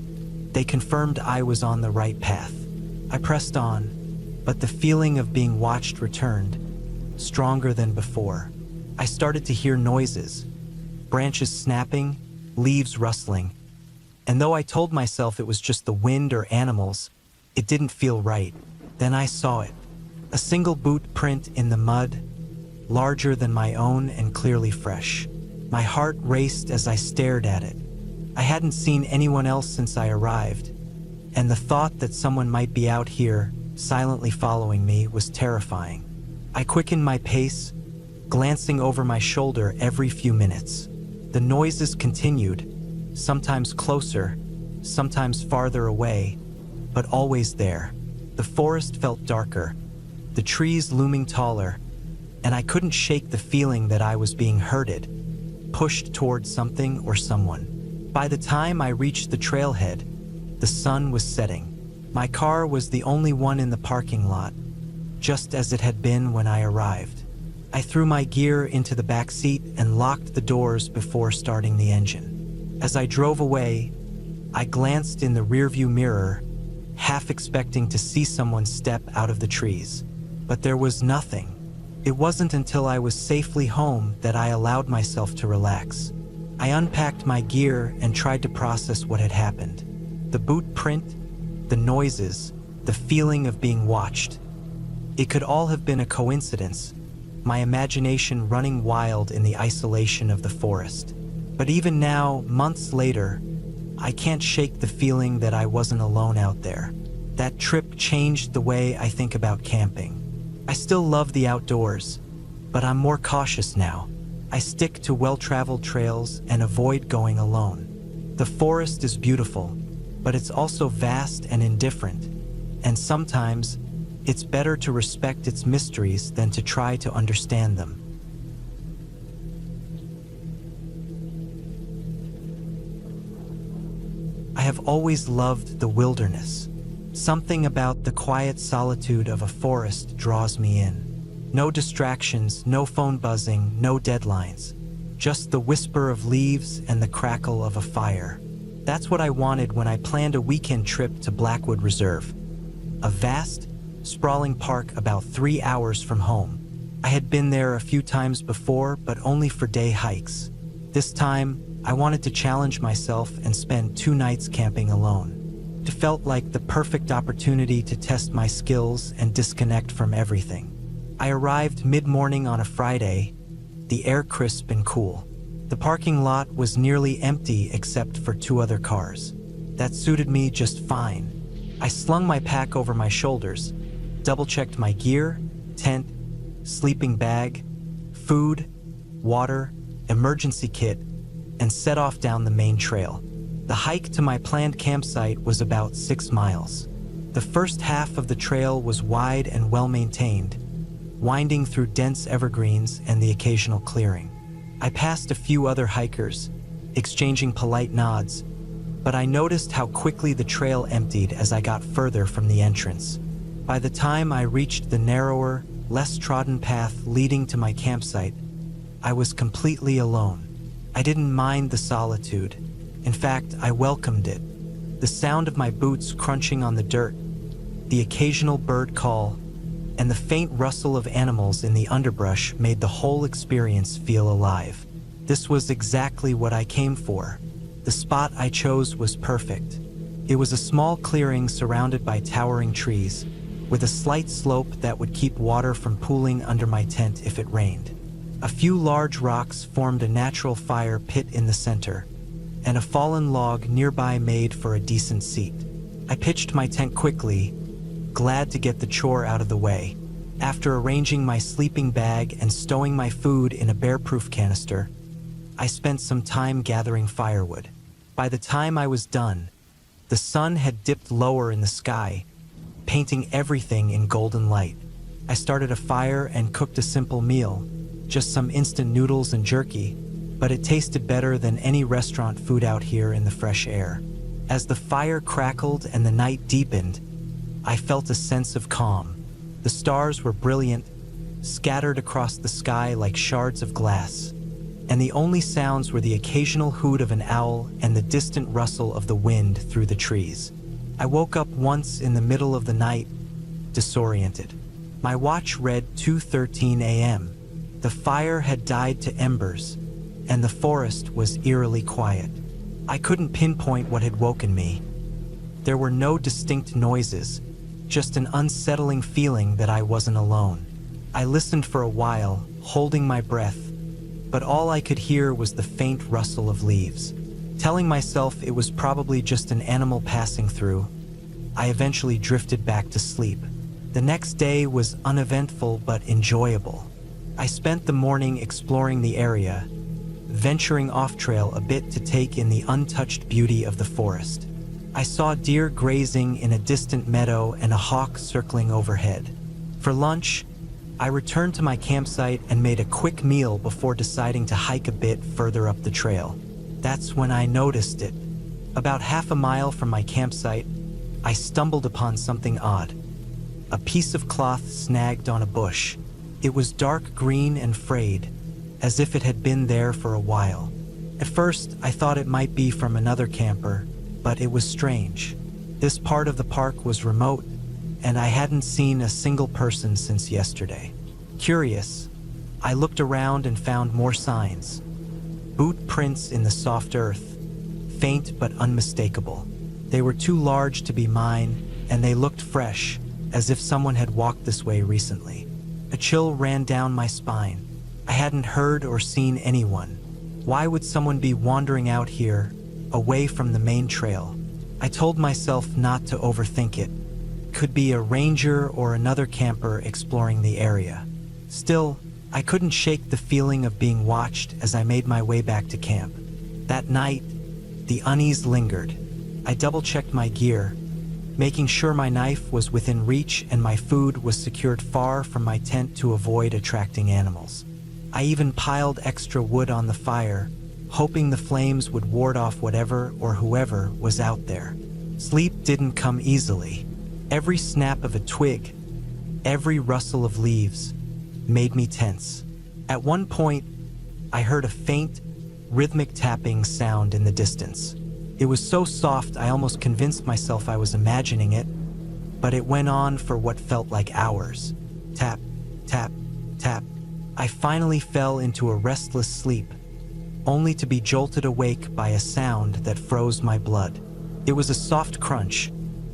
they confirmed I was on the right path. I pressed on, but the feeling of being watched returned, stronger than before. I started to hear noises, branches snapping, leaves rustling. And though I told myself it was just the wind or animals, it didn't feel right. Then I saw it. A single boot print in the mud, larger than my own and clearly fresh. My heart raced as I stared at it. I hadn't seen anyone else since I arrived, and the thought that someone might be out here, silently following me, was terrifying. I quickened my pace, glancing over my shoulder every few minutes. The noises continued, sometimes closer, sometimes farther away, but always there. The forest felt darker, the trees looming taller, and I couldn't shake the feeling that I was being herded, pushed toward something or someone. By the time I reached the trailhead, the sun was setting. My car was the only one in the parking lot, just as it had been when I arrived. I threw my gear into the back seat and locked the doors before starting the engine. As I drove away, I glanced in the rearview mirror, half expecting to see someone step out of the trees. But there was nothing. It wasn't until I was safely home that I allowed myself to relax. I unpacked my gear and tried to process what had happened. The boot print, the noises, the feeling of being watched. It could all have been a coincidence, my imagination running wild in the isolation of the forest. But even now, months later, I can't shake the feeling that I wasn't alone out there. That trip changed the way I think about camping. I still love the outdoors, but I'm more cautious now. I stick to well-traveled trails and avoid going alone. The forest is beautiful, but it's also vast and indifferent, and sometimes it's better to respect its mysteries than to try to understand them. I have always loved the wilderness. Something about the quiet solitude of a forest draws me in. No distractions, no phone buzzing, no deadlines. Just the whisper of leaves and the crackle of a fire. That's what I wanted when I planned a weekend trip to Blackwood Reserve. A vast, sprawling park about 3 hours from home. I had been there a few times before, but only for day hikes. This time, I wanted to challenge myself and spend 2 nights camping alone. It felt like the perfect opportunity to test my skills and disconnect from everything. I arrived mid-morning on a Friday, the air crisp and cool. The parking lot was nearly empty except for 2 other cars. That suited me just fine. I slung my pack over my shoulders, double-checked my gear, tent, sleeping bag, food, water, emergency kit, and set off down the main trail. The hike to my planned campsite was about 6 miles. The first half of the trail was wide and well-maintained, winding through dense evergreens and the occasional clearing. I passed a few other hikers, exchanging polite nods, but I noticed how quickly the trail emptied as I got further from the entrance. By the time I reached the narrower, less trodden path leading to my campsite, I was completely alone. I didn't mind the solitude. In fact, I welcomed it. The sound of my boots crunching on the dirt, the occasional bird call, and the faint rustle of animals in the underbrush made the whole experience feel alive. This was exactly what I came for. The spot I chose was perfect. It was a small clearing surrounded by towering trees, with a slight slope that would keep water from pooling under my tent if it rained. A few large rocks formed a natural fire pit in the center, and a fallen log nearby made for a decent seat. I pitched my tent quickly, glad to get the chore out of the way. After arranging my sleeping bag and stowing my food in a bear-proof canister, I spent some time gathering firewood. By the time I was done, the sun had dipped lower in the sky, painting everything in golden light. I started a fire and cooked a simple meal, just some instant noodles and jerky, but it tasted better than any restaurant food out here in the fresh air. As the fire crackled and the night deepened, I felt a sense of calm. The stars were brilliant, scattered across the sky like shards of glass, and the only sounds were the occasional hoot of an owl and the distant rustle of the wind through the trees. I woke up once in the middle of the night, disoriented. My watch read 2:13 a.m. The fire had died to embers, and the forest was eerily quiet. I couldn't pinpoint what had woken me. There were no distinct noises, just an unsettling feeling that I wasn't alone. I listened for a while, holding my breath, but all I could hear was the faint rustle of leaves. Telling myself it was probably just an animal passing through, I eventually drifted back to sleep. The next day was uneventful but enjoyable. I spent the morning exploring the area, venturing off-trail a bit to take in the untouched beauty of the forest. I saw deer grazing in a distant meadow and a hawk circling overhead. For lunch, I returned to my campsite and made a quick meal before deciding to hike a bit further up the trail. That's when I noticed it. About half a mile from my campsite, I stumbled upon something odd. A piece of cloth snagged on a bush. It was dark green and frayed, as if it had been there for a while. At first, I thought it might be from another camper, but it was strange. This part of the park was remote, and I hadn't seen a single person since yesterday. Curious, I looked around and found more signs. Boot prints in the soft earth, faint but unmistakable. They were too large to be mine, and they looked fresh, as if someone had walked this way recently. A chill ran down my spine. I hadn't heard or seen anyone. Why would someone be wandering out here, away from the main trail? I told myself not to overthink it. Could be a ranger or another camper exploring the area. Still, I couldn't shake the feeling of being watched as I made my way back to camp. That night, the unease lingered. I double-checked my gear, making sure my knife was within reach and my food was secured far from my tent to avoid attracting animals. I even piled extra wood on the fire, hoping the flames would ward off whatever or whoever was out there. Sleep didn't come easily. Every snap of a twig, every rustle of leaves, made me tense. At one point, I heard a faint, rhythmic tapping sound in the distance. It was so soft I almost convinced myself I was imagining it, but it went on for what felt like hours. Tap, tap, tap. I finally fell into a restless sleep, only to be jolted awake by a sound that froze my blood. It was a soft crunch,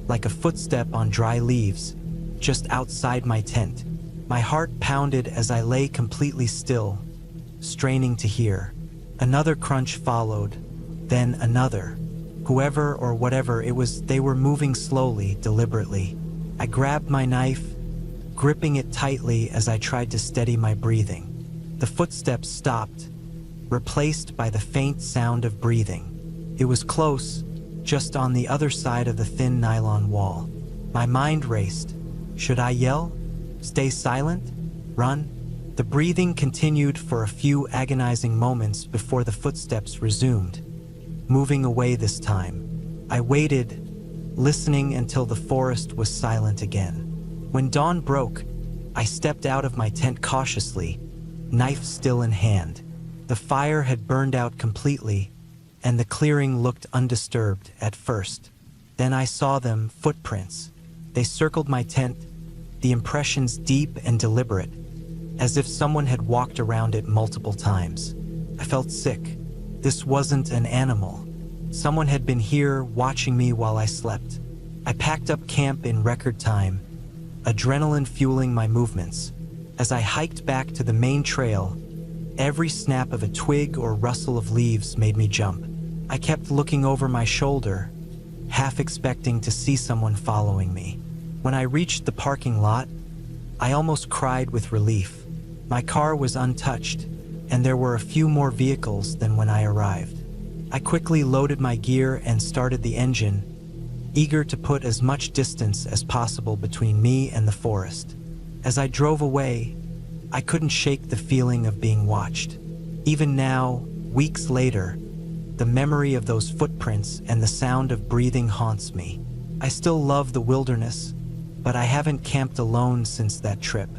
like a footstep on dry leaves, just outside my tent. My heart pounded as I lay completely still, straining to hear. Another crunch followed, then another. Whoever or whatever it was, they were moving slowly, deliberately. I grabbed my knife, gripping it tightly as I tried to steady my breathing. The footsteps stopped, replaced by the faint sound of breathing. It was close, just on the other side of the thin nylon wall. My mind raced. Should I yell? Stay silent? Run? The breathing continued for a few agonizing moments before the footsteps resumed, moving away this time. I waited, listening until the forest was silent again. When dawn broke, I stepped out of my tent cautiously, knife still in hand. The fire had burned out completely, and the clearing looked undisturbed at first. Then I saw them, footprints. They circled my tent, the impressions deep and deliberate, as if someone had walked around it multiple times. I felt sick. This wasn't an animal. Someone had been here watching me while I slept. I packed up camp in record time, adrenaline fueling my movements. As I hiked back to the main trail, every snap of a twig or rustle of leaves made me jump. I kept looking over my shoulder, half expecting to see someone following me. When I reached the parking lot, I almost cried with relief. My car was untouched, and there were a few more vehicles than when I arrived. I quickly loaded my gear and started the engine, eager to put as much distance as possible between me and the forest. As I drove away, I couldn't shake the feeling of being watched. Even now, weeks later, the memory of those footprints and the sound of breathing haunts me. I still love the wilderness, but I haven't camped alone since that trip.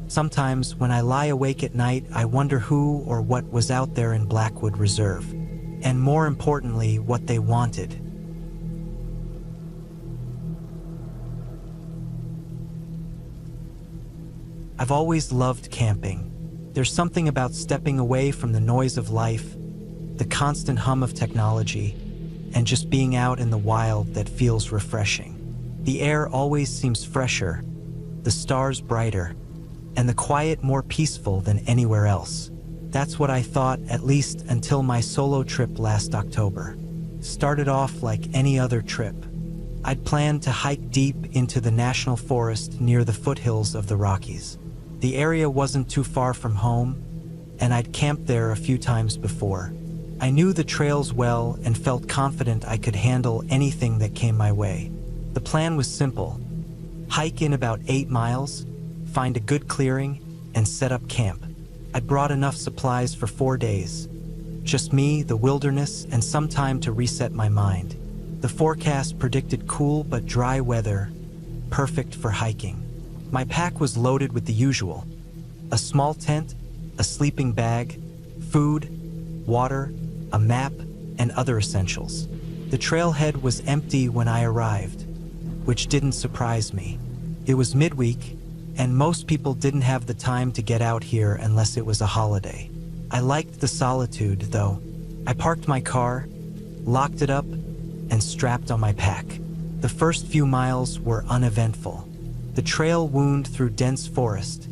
Sometimes when I lie awake at night, I wonder who or what was out there in Blackwood Reserve, and more importantly, what they wanted. I've always loved camping. There's something about stepping away from the noise of life, the constant hum of technology, and just being out in the wild that feels refreshing. The air always seems fresher, the stars brighter, and the quiet more peaceful than anywhere else. That's what I thought, at least until my solo trip last October. Started off like any other trip. I'd planned to hike deep into the national forest near the foothills of the Rockies. The area wasn't too far from home, and I'd camped there a few times before. I knew the trails well and felt confident I could handle anything that came my way. The plan was simple: hike in about 8 miles, find a good clearing, and set up camp. I'd brought enough supplies for 4 days. Just me, the wilderness, and some time to reset my mind. The forecast predicted cool but dry weather, perfect for hiking. My pack was loaded with the usual: a small tent, a sleeping bag, food, water, a map, and other essentials. The trailhead was empty when I arrived, which didn't surprise me. It was midweek, and most people didn't have the time to get out here unless it was a holiday. I liked the solitude, though. I parked my car, locked it up, and strapped on my pack. The first few miles were uneventful. The trail wound through dense forest,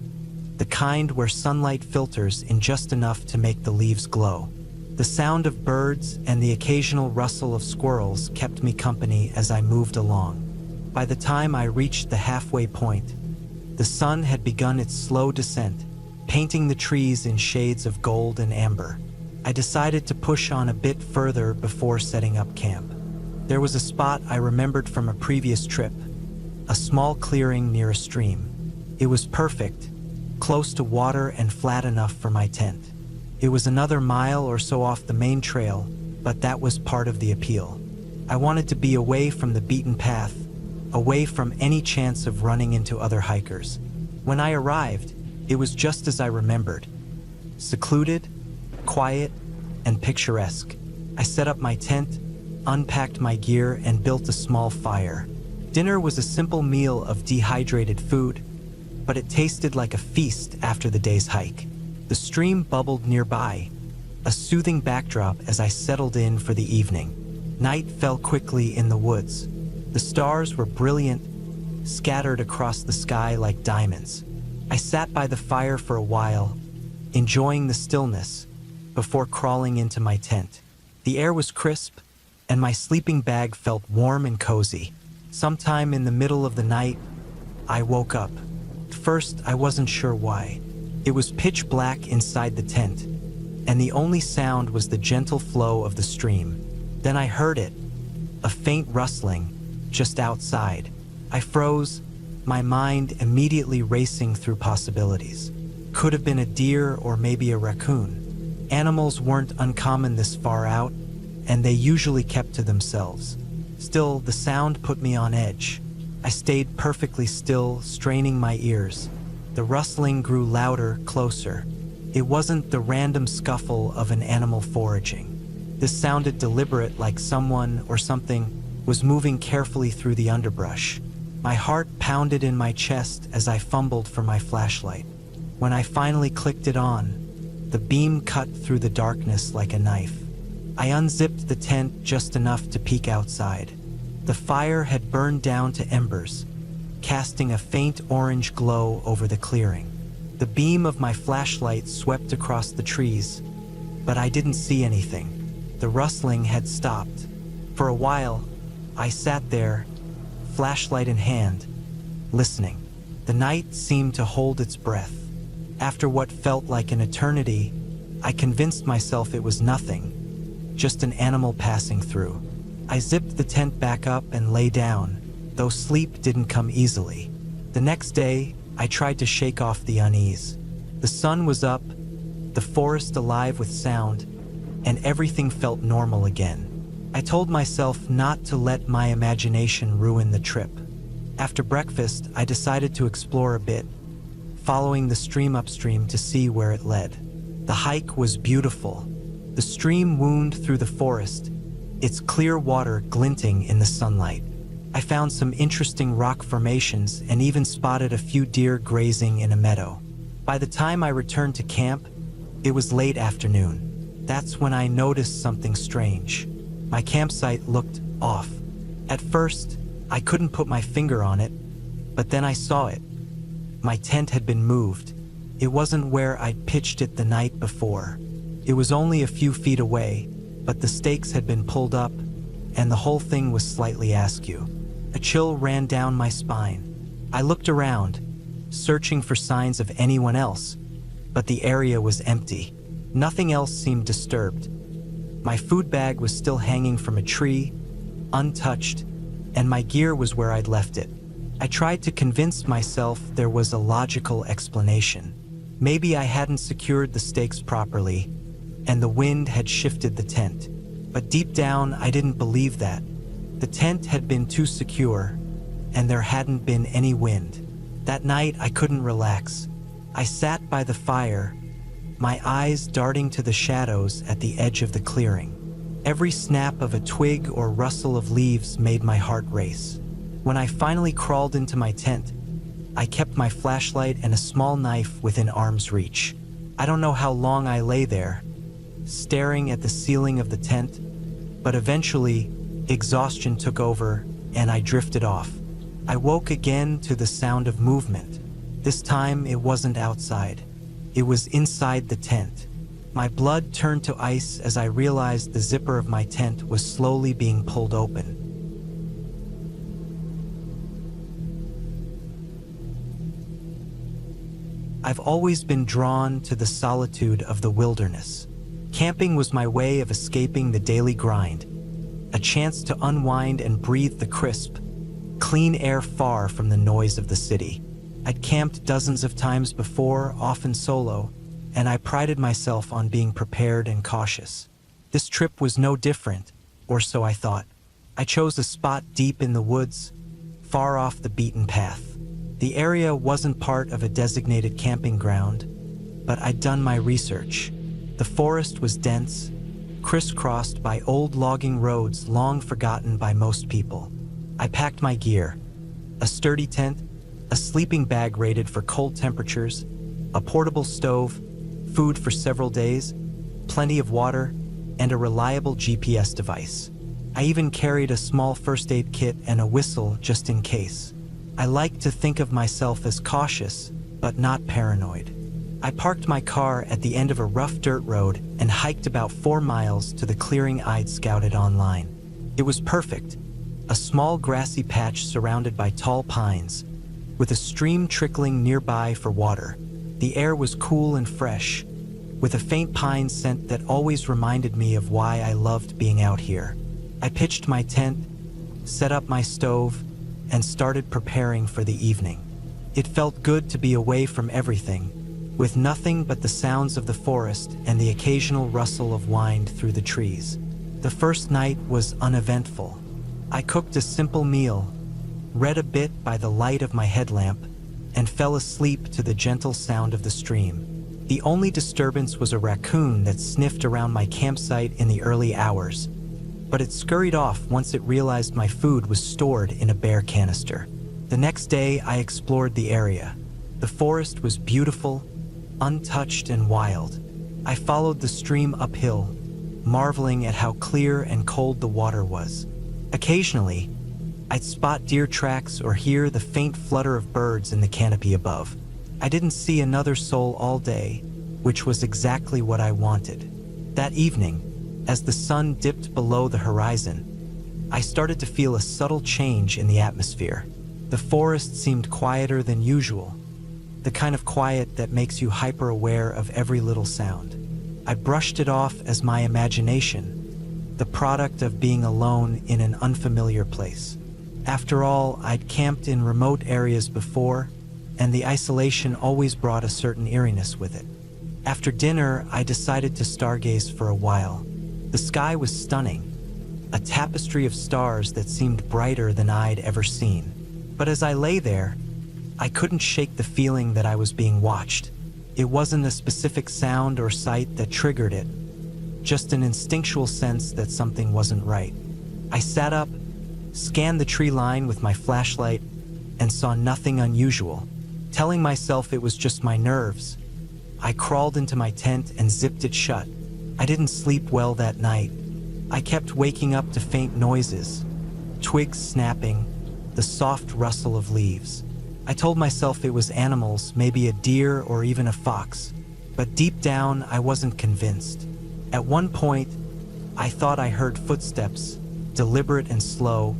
the kind where sunlight filters in just enough to make the leaves glow. The sound of birds and the occasional rustle of squirrels kept me company as I moved along. By the time I reached the halfway point, the sun had begun its slow descent, painting the trees in shades of gold and amber. I decided to push on a bit further before setting up camp. There was a spot I remembered from a previous trip, a small clearing near a stream. It was perfect, close to water and flat enough for my tent. It was another mile or so off the main trail, but that was part of the appeal. I wanted to be away from the beaten path, away from any chance of running into other hikers. When I arrived, it was just as I remembered. Secluded, quiet, and picturesque. I set up my tent, unpacked my gear, and built a small fire. Dinner was a simple meal of dehydrated food, but it tasted like a feast after the day's hike. The stream bubbled nearby, a soothing backdrop as I settled in for the evening. Night fell quickly in the woods. The stars were brilliant, scattered across the sky like diamonds. I sat by the fire for a while, enjoying the stillness, before crawling into my tent. The air was crisp, and my sleeping bag felt warm and cozy. Sometime in the middle of the night, I woke up. At first, I wasn't sure why. It was pitch black inside the tent, and the only sound was the gentle flow of the stream. Then I heard it, a faint rustling, just outside. I froze, my mind immediately racing through possibilities. Could have been a deer or maybe a raccoon. Animals weren't uncommon this far out, and they usually kept to themselves. Still, the sound put me on edge. I stayed perfectly still, straining my ears. The rustling grew louder, closer. It wasn't the random scuffle of an animal foraging. This sounded deliberate, like someone or something was moving carefully through the underbrush. My heart pounded in my chest as I fumbled for my flashlight. When I finally clicked it on, the beam cut through the darkness like a knife. I unzipped the tent just enough to peek outside. The fire had burned down to embers, casting a faint orange glow over the clearing. The beam of my flashlight swept across the trees, but I didn't see anything. The rustling had stopped. For a while, I sat there, flashlight in hand, listening. The night seemed to hold its breath. After what felt like an eternity, I convinced myself it was nothing, just an animal passing through. I zipped the tent back up and lay down, though sleep didn't come easily. The next day, I tried to shake off the unease. The sun was up, the forest alive with sound, and everything felt normal again. I told myself not to let my imagination ruin the trip. After breakfast, I decided to explore a bit, following the stream upstream to see where it led. The hike was beautiful. The stream wound through the forest, its clear water glinting in the sunlight. I found some interesting rock formations and even spotted a few deer grazing in a meadow. By the time I returned to camp, it was late afternoon. That's when I noticed something strange. My campsite looked off. At first, I couldn't put my finger on it, but then I saw it. My tent had been moved. It wasn't where I'd pitched it the night before. It was only a few feet away, but the stakes had been pulled up, and the whole thing was slightly askew. A chill ran down my spine. I looked around, searching for signs of anyone else, but the area was empty. Nothing else seemed disturbed. My food bag was still hanging from a tree, untouched, and my gear was where I'd left it. I tried to convince myself there was a logical explanation. Maybe I hadn't secured the stakes properly, and the wind had shifted the tent. But deep down, I didn't believe that. The tent had been too secure, and there hadn't been any wind. That night, I couldn't relax. I sat by the fire, my eyes darting to the shadows at the edge of the clearing. Every snap of a twig or rustle of leaves made my heart race. When I finally crawled into my tent, I kept my flashlight and a small knife within arm's reach. I don't know how long I lay there, staring at the ceiling of the tent, but eventually, exhaustion took over and I drifted off. I woke again to the sound of movement. This time it wasn't outside. It was inside the tent. My blood turned to ice as I realized the zipper of my tent was slowly being pulled open. I've always been drawn to the solitude of the wilderness. Camping was my way of escaping the daily grind, a chance to unwind and breathe the crisp, clean air far from the noise of the city. I'd camped dozens of times before, often solo, and I prided myself on being prepared and cautious. This trip was no different, or so I thought. I chose a spot deep in the woods, far off the beaten path. The area wasn't part of a designated camping ground, but I'd done my research. The forest was dense, crisscrossed by old logging roads long forgotten by most people. I packed my gear: a sturdy tent, a sleeping bag rated for cold temperatures, a portable stove, food for several days, plenty of water, and a reliable GPS device. I even carried a small first aid kit and a whistle just in case. I like to think of myself as cautious, but not paranoid. I parked my car at the end of a rough dirt road and hiked about 4 miles to the clearing I'd scouted online. It was perfect, a small grassy patch surrounded by tall pines, with a stream trickling nearby for water. The air was cool and fresh, with a faint pine scent that always reminded me of why I loved being out here. I pitched my tent, set up my stove, and started preparing for the evening. It felt good to be away from everything, with nothing but the sounds of the forest and the occasional rustle of wind through the trees. The first night was uneventful. I cooked a simple meal, read a bit by the light of my headlamp, and fell asleep to the gentle sound of the stream. The only disturbance was a raccoon that sniffed around my campsite in the early hours, but it scurried off once it realized my food was stored in a bear canister. The next day, I explored the area. The forest was beautiful, untouched and wild. I followed the stream uphill, marveling at how clear and cold the water was. Occasionally, I'd spot deer tracks or hear the faint flutter of birds in the canopy above. I didn't see another soul all day, which was exactly what I wanted. That evening, as the sun dipped below the horizon, I started to feel a subtle change in the atmosphere. The forest seemed quieter than usual, the kind of quiet that makes you hyper-aware of every little sound. I brushed it off as my imagination, the product of being alone in an unfamiliar place. After all, I'd camped in remote areas before, and the isolation always brought a certain eeriness with it. After dinner, I decided to stargaze for a while. The sky was stunning, a tapestry of stars that seemed brighter than I'd ever seen. But as I lay there, I couldn't shake the feeling that I was being watched. It wasn't a specific sound or sight that triggered it, just an instinctual sense that something wasn't right. I sat up, scanned the tree line with my flashlight, and saw nothing unusual. Telling myself it was just my nerves, I crawled into my tent and zipped it shut. I didn't sleep well that night. I kept waking up to faint noises, twigs snapping, the soft rustle of leaves. I told myself it was animals, maybe a deer or even a fox, but deep down I wasn't convinced. At one point, I thought I heard footsteps, deliberate and slow,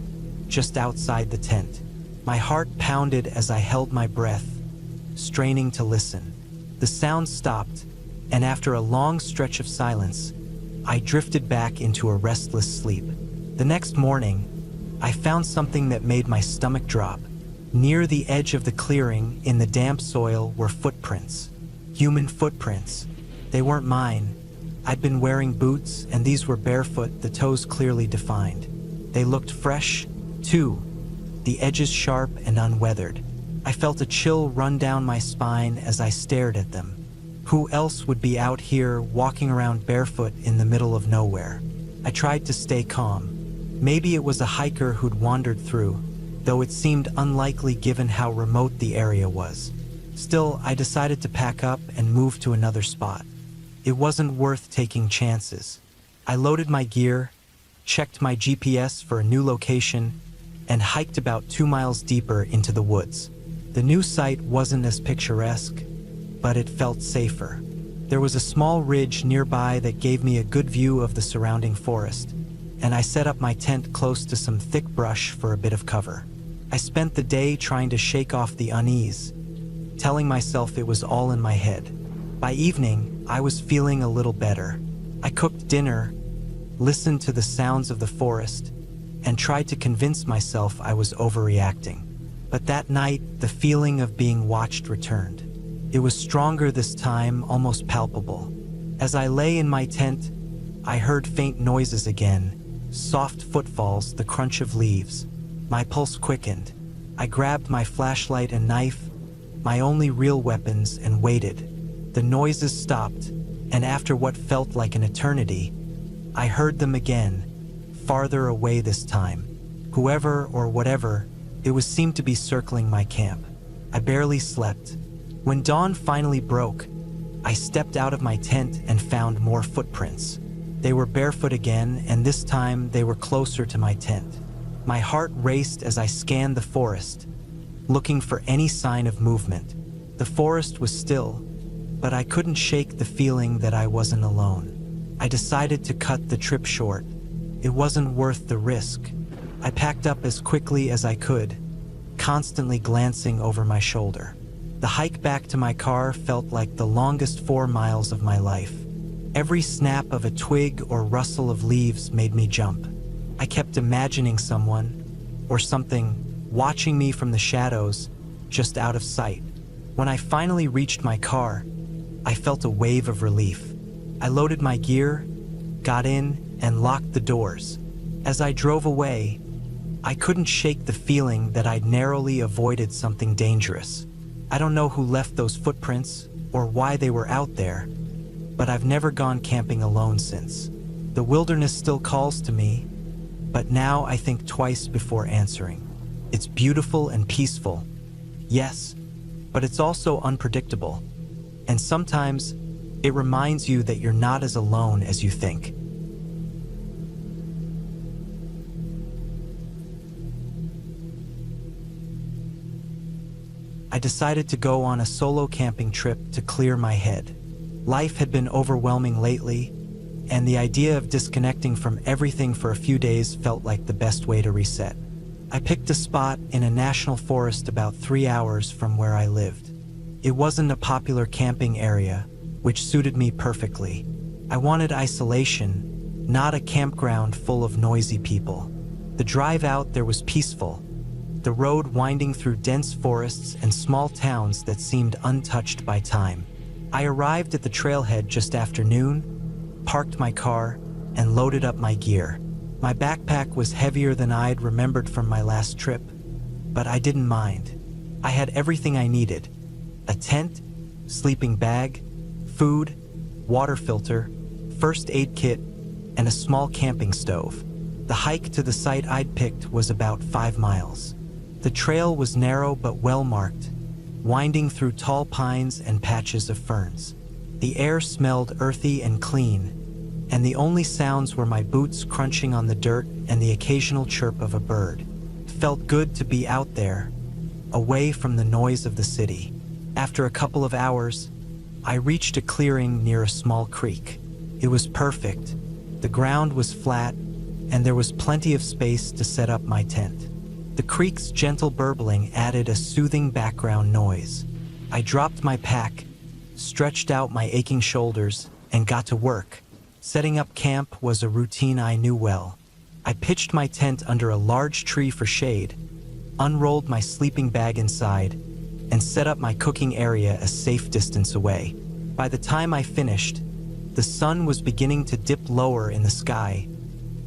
just outside the tent. My heart pounded as I held my breath, straining to listen. The sound stopped, and after a long stretch of silence, I drifted back into a restless sleep. The next morning, I found something that made my stomach drop. Near the edge of the clearing, in the damp soil, were footprints. Human footprints. They weren't mine. I'd been wearing boots, and these were barefoot, the toes clearly defined. They looked fresh, too, the edges sharp and unweathered. I felt a chill run down my spine as I stared at them. Who else would be out here walking around barefoot in the middle of nowhere? I tried to stay calm. Maybe it was a hiker who'd wandered through, though it seemed unlikely given how remote the area was. Still, I decided to pack up and move to another spot. It wasn't worth taking chances. I loaded my gear, checked my GPS for a new location, and hiked about 2 miles deeper into the woods. The new site wasn't as picturesque, but it felt safer. There was a small ridge nearby that gave me a good view of the surrounding forest, and I set up my tent close to some thick brush for a bit of cover. I spent the day trying to shake off the unease, telling myself it was all in my head. By evening, I was feeling a little better. I cooked dinner, listened to the sounds of the forest, and tried to convince myself I was overreacting. But that night, the feeling of being watched returned. It was stronger this time, almost palpable. As I lay in my tent, I heard faint noises again, soft footfalls, the crunch of leaves. My pulse quickened. I grabbed my flashlight and knife, my only real weapons, and waited. The noises stopped, and after what felt like an eternity, I heard them again, farther away this time. Whoever or whatever it was seemed to be circling my camp. I barely slept. When dawn finally broke, I stepped out of my tent and found more footprints. They were barefoot again, and this time they were closer to my tent. My heart raced as I scanned the forest, looking for any sign of movement. The forest was still, but I couldn't shake the feeling that I wasn't alone. I decided to cut the trip short. It wasn't worth the risk. I packed up as quickly as I could, constantly glancing over my shoulder. The hike back to my car felt like the longest 4 miles of my life. Every snap of a twig or rustle of leaves made me jump. I kept imagining someone, or something, watching me from the shadows, just out of sight. When I finally reached my car, I felt a wave of relief. I loaded my gear, got in, and locked the doors. As I drove away, I couldn't shake the feeling that I'd narrowly avoided something dangerous. I don't know who left those footprints or why they were out there, but I've never gone camping alone since. The wilderness still calls to me, but now I think twice before answering. It's beautiful and peaceful, yes, but it's also unpredictable. And sometimes it reminds you that you're not as alone as you think. I decided to go on a solo camping trip to clear my head. Life had been overwhelming lately, and the idea of disconnecting from everything for a few days felt like the best way to reset. I picked a spot in a national forest about 3 hours from where I lived. It wasn't a popular camping area, which suited me perfectly. I wanted isolation, not a campground full of noisy people. The drive out there was peaceful, the road winding through dense forests and small towns that seemed untouched by time. I arrived at the trailhead just after noon, parked my car, and loaded up my gear. My backpack was heavier than I'd remembered from my last trip, but I didn't mind. I had everything I needed: a tent, sleeping bag, food, water filter, first aid kit, and a small camping stove. The hike to the site I'd picked was about 5 miles. The trail was narrow but well-marked, winding through tall pines and patches of ferns. The air smelled earthy and clean, and the only sounds were my boots crunching on the dirt and the occasional chirp of a bird. It felt good to be out there, away from the noise of the city. After a couple of hours, I reached a clearing near a small creek. It was perfect. The ground was flat, and there was plenty of space to set up my tent. The creek's gentle burbling added a soothing background noise. I dropped my pack, stretched out my aching shoulders, and got to work. Setting up camp was a routine I knew well. I pitched my tent under a large tree for shade, unrolled my sleeping bag inside, and set up my cooking area a safe distance away. By the time I finished, the sun was beginning to dip lower in the sky,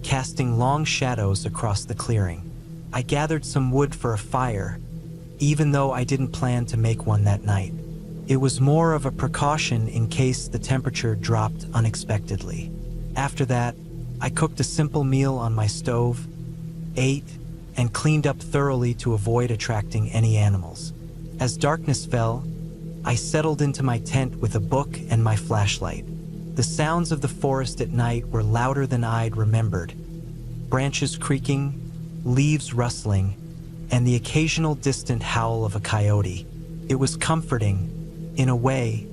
casting long shadows across the clearing. I gathered some wood for a fire, even though I didn't plan to make one that night. It was more of a precaution in case the temperature dropped unexpectedly. After that, I cooked a simple meal on my stove, ate, and cleaned up thoroughly to avoid attracting any animals. As darkness fell, I settled into my tent with a book and my flashlight. The sounds of the forest at night were louder than I'd remembered. Branches creaking, leaves rustling, and the occasional distant howl of a coyote. It was comforting, in a way,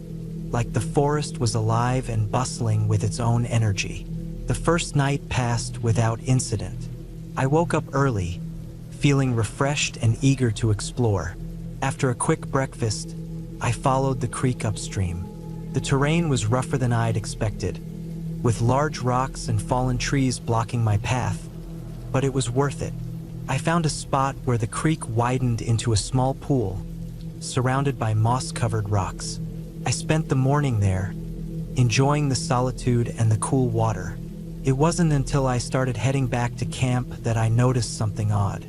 like the forest was alive and bustling with its own energy. The first night passed without incident. I woke up early, feeling refreshed and eager to explore. After a quick breakfast, I followed the creek upstream. The terrain was rougher than I'd expected, with large rocks and fallen trees blocking my path, but it was worth it. I found a spot where the creek widened into a small pool, surrounded by moss-covered rocks. I spent the morning there, enjoying the solitude and the cool water. It wasn't until I started heading back to camp that I noticed something odd.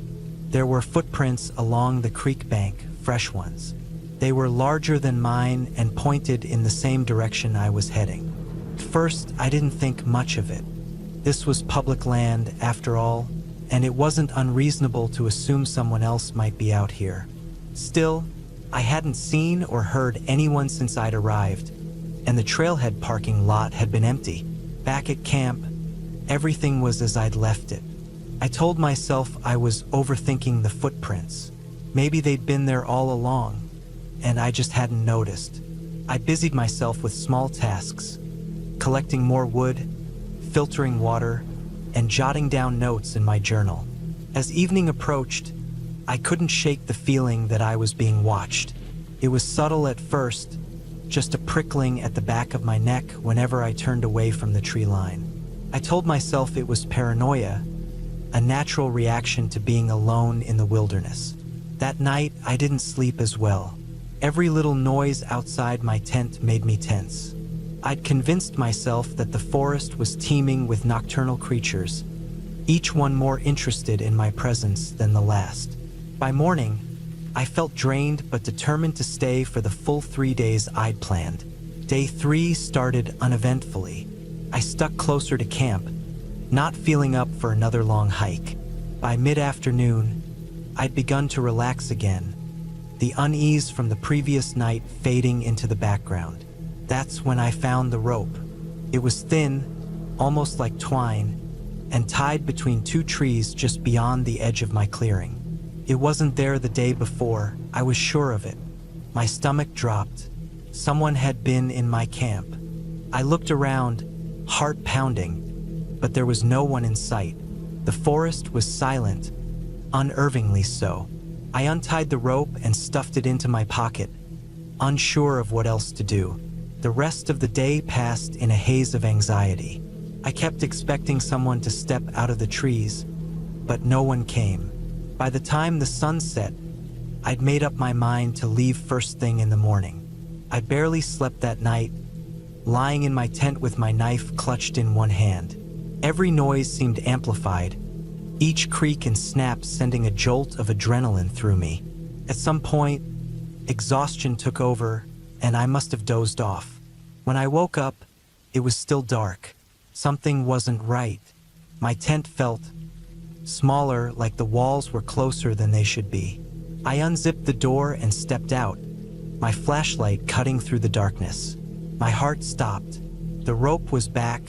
There were footprints along the creek bank, fresh ones. They were larger than mine and pointed in the same direction I was heading. At first, I didn't think much of it. This was public land, after all, and it wasn't unreasonable to assume someone else might be out here. Still, I hadn't seen or heard anyone since I'd arrived, and the trailhead parking lot had been empty. Back at camp, everything was as I'd left it. I told myself I was overthinking the footprints. Maybe they'd been there all along, and I just hadn't noticed. I busied myself with small tasks, collecting more wood, filtering water, and jotting down notes in my journal. As evening approached, I couldn't shake the feeling that I was being watched. It was subtle at first, just a prickling at the back of my neck whenever I turned away from the tree line. I told myself it was paranoia, a natural reaction to being alone in the wilderness. That night, I didn't sleep as well. Every little noise outside my tent made me tense. I'd convinced myself that the forest was teeming with nocturnal creatures, each one more interested in my presence than the last. By morning, I felt drained but determined to stay for the full 3 days I'd planned. Day 3 started uneventfully. I stuck closer to camp, not feeling up for another long hike. By mid-afternoon, I'd begun to relax again, the unease from the previous night fading into the background. That's when I found the rope. It was thin, almost like twine, and tied between 2 trees just beyond the edge of my clearing. It wasn't there the day before, I was sure of it. My stomach dropped. Someone had been in my camp. I looked around, heart pounding, but there was no one in sight. The forest was silent, unnervingly so. I untied the rope and stuffed it into my pocket, unsure of what else to do. The rest of the day passed in a haze of anxiety. I kept expecting someone to step out of the trees, but no one came. By the time the sun set, I'd made up my mind to leave first thing in the morning. I barely slept that night, lying in my tent with my knife clutched in one hand. Every noise seemed amplified, each creak and snap sending a jolt of adrenaline through me. At some point, exhaustion took over, and I must have dozed off. When I woke up, it was still dark. Something wasn't right. My tent felt smaller, like the walls were closer than they should be. I unzipped the door and stepped out, my flashlight cutting through the darkness. My heart stopped. The rope was back,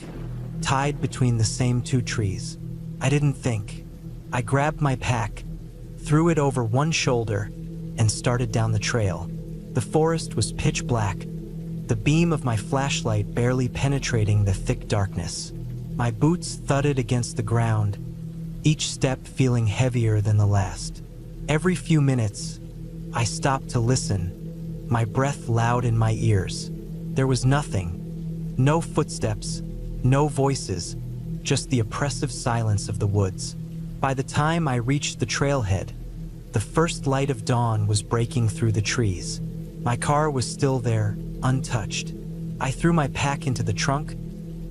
tied between the same 2 trees. I didn't think. I grabbed my pack, threw it over one shoulder, and started down the trail. The forest was pitch black, the beam of my flashlight barely penetrating the thick darkness. My boots thudded against the ground, each step feeling heavier than the last. Every few minutes, I stopped to listen, my breath loud in my ears. There was nothing. No footsteps, no voices, just the oppressive silence of the woods. By the time I reached the trailhead, the first light of dawn was breaking through the trees. My car was still there, untouched. I threw my pack into the trunk,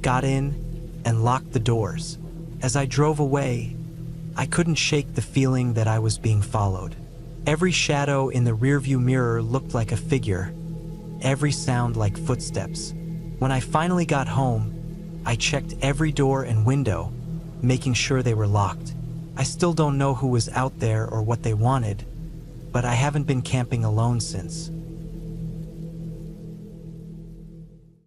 got in, and locked the doors. As I drove away, I couldn't shake the feeling that I was being followed. Every shadow in the rearview mirror looked like a figure, every sound like footsteps. When I finally got home, I checked every door and window, making sure they were locked. I still don't know who was out there or what they wanted, but I haven't been camping alone since.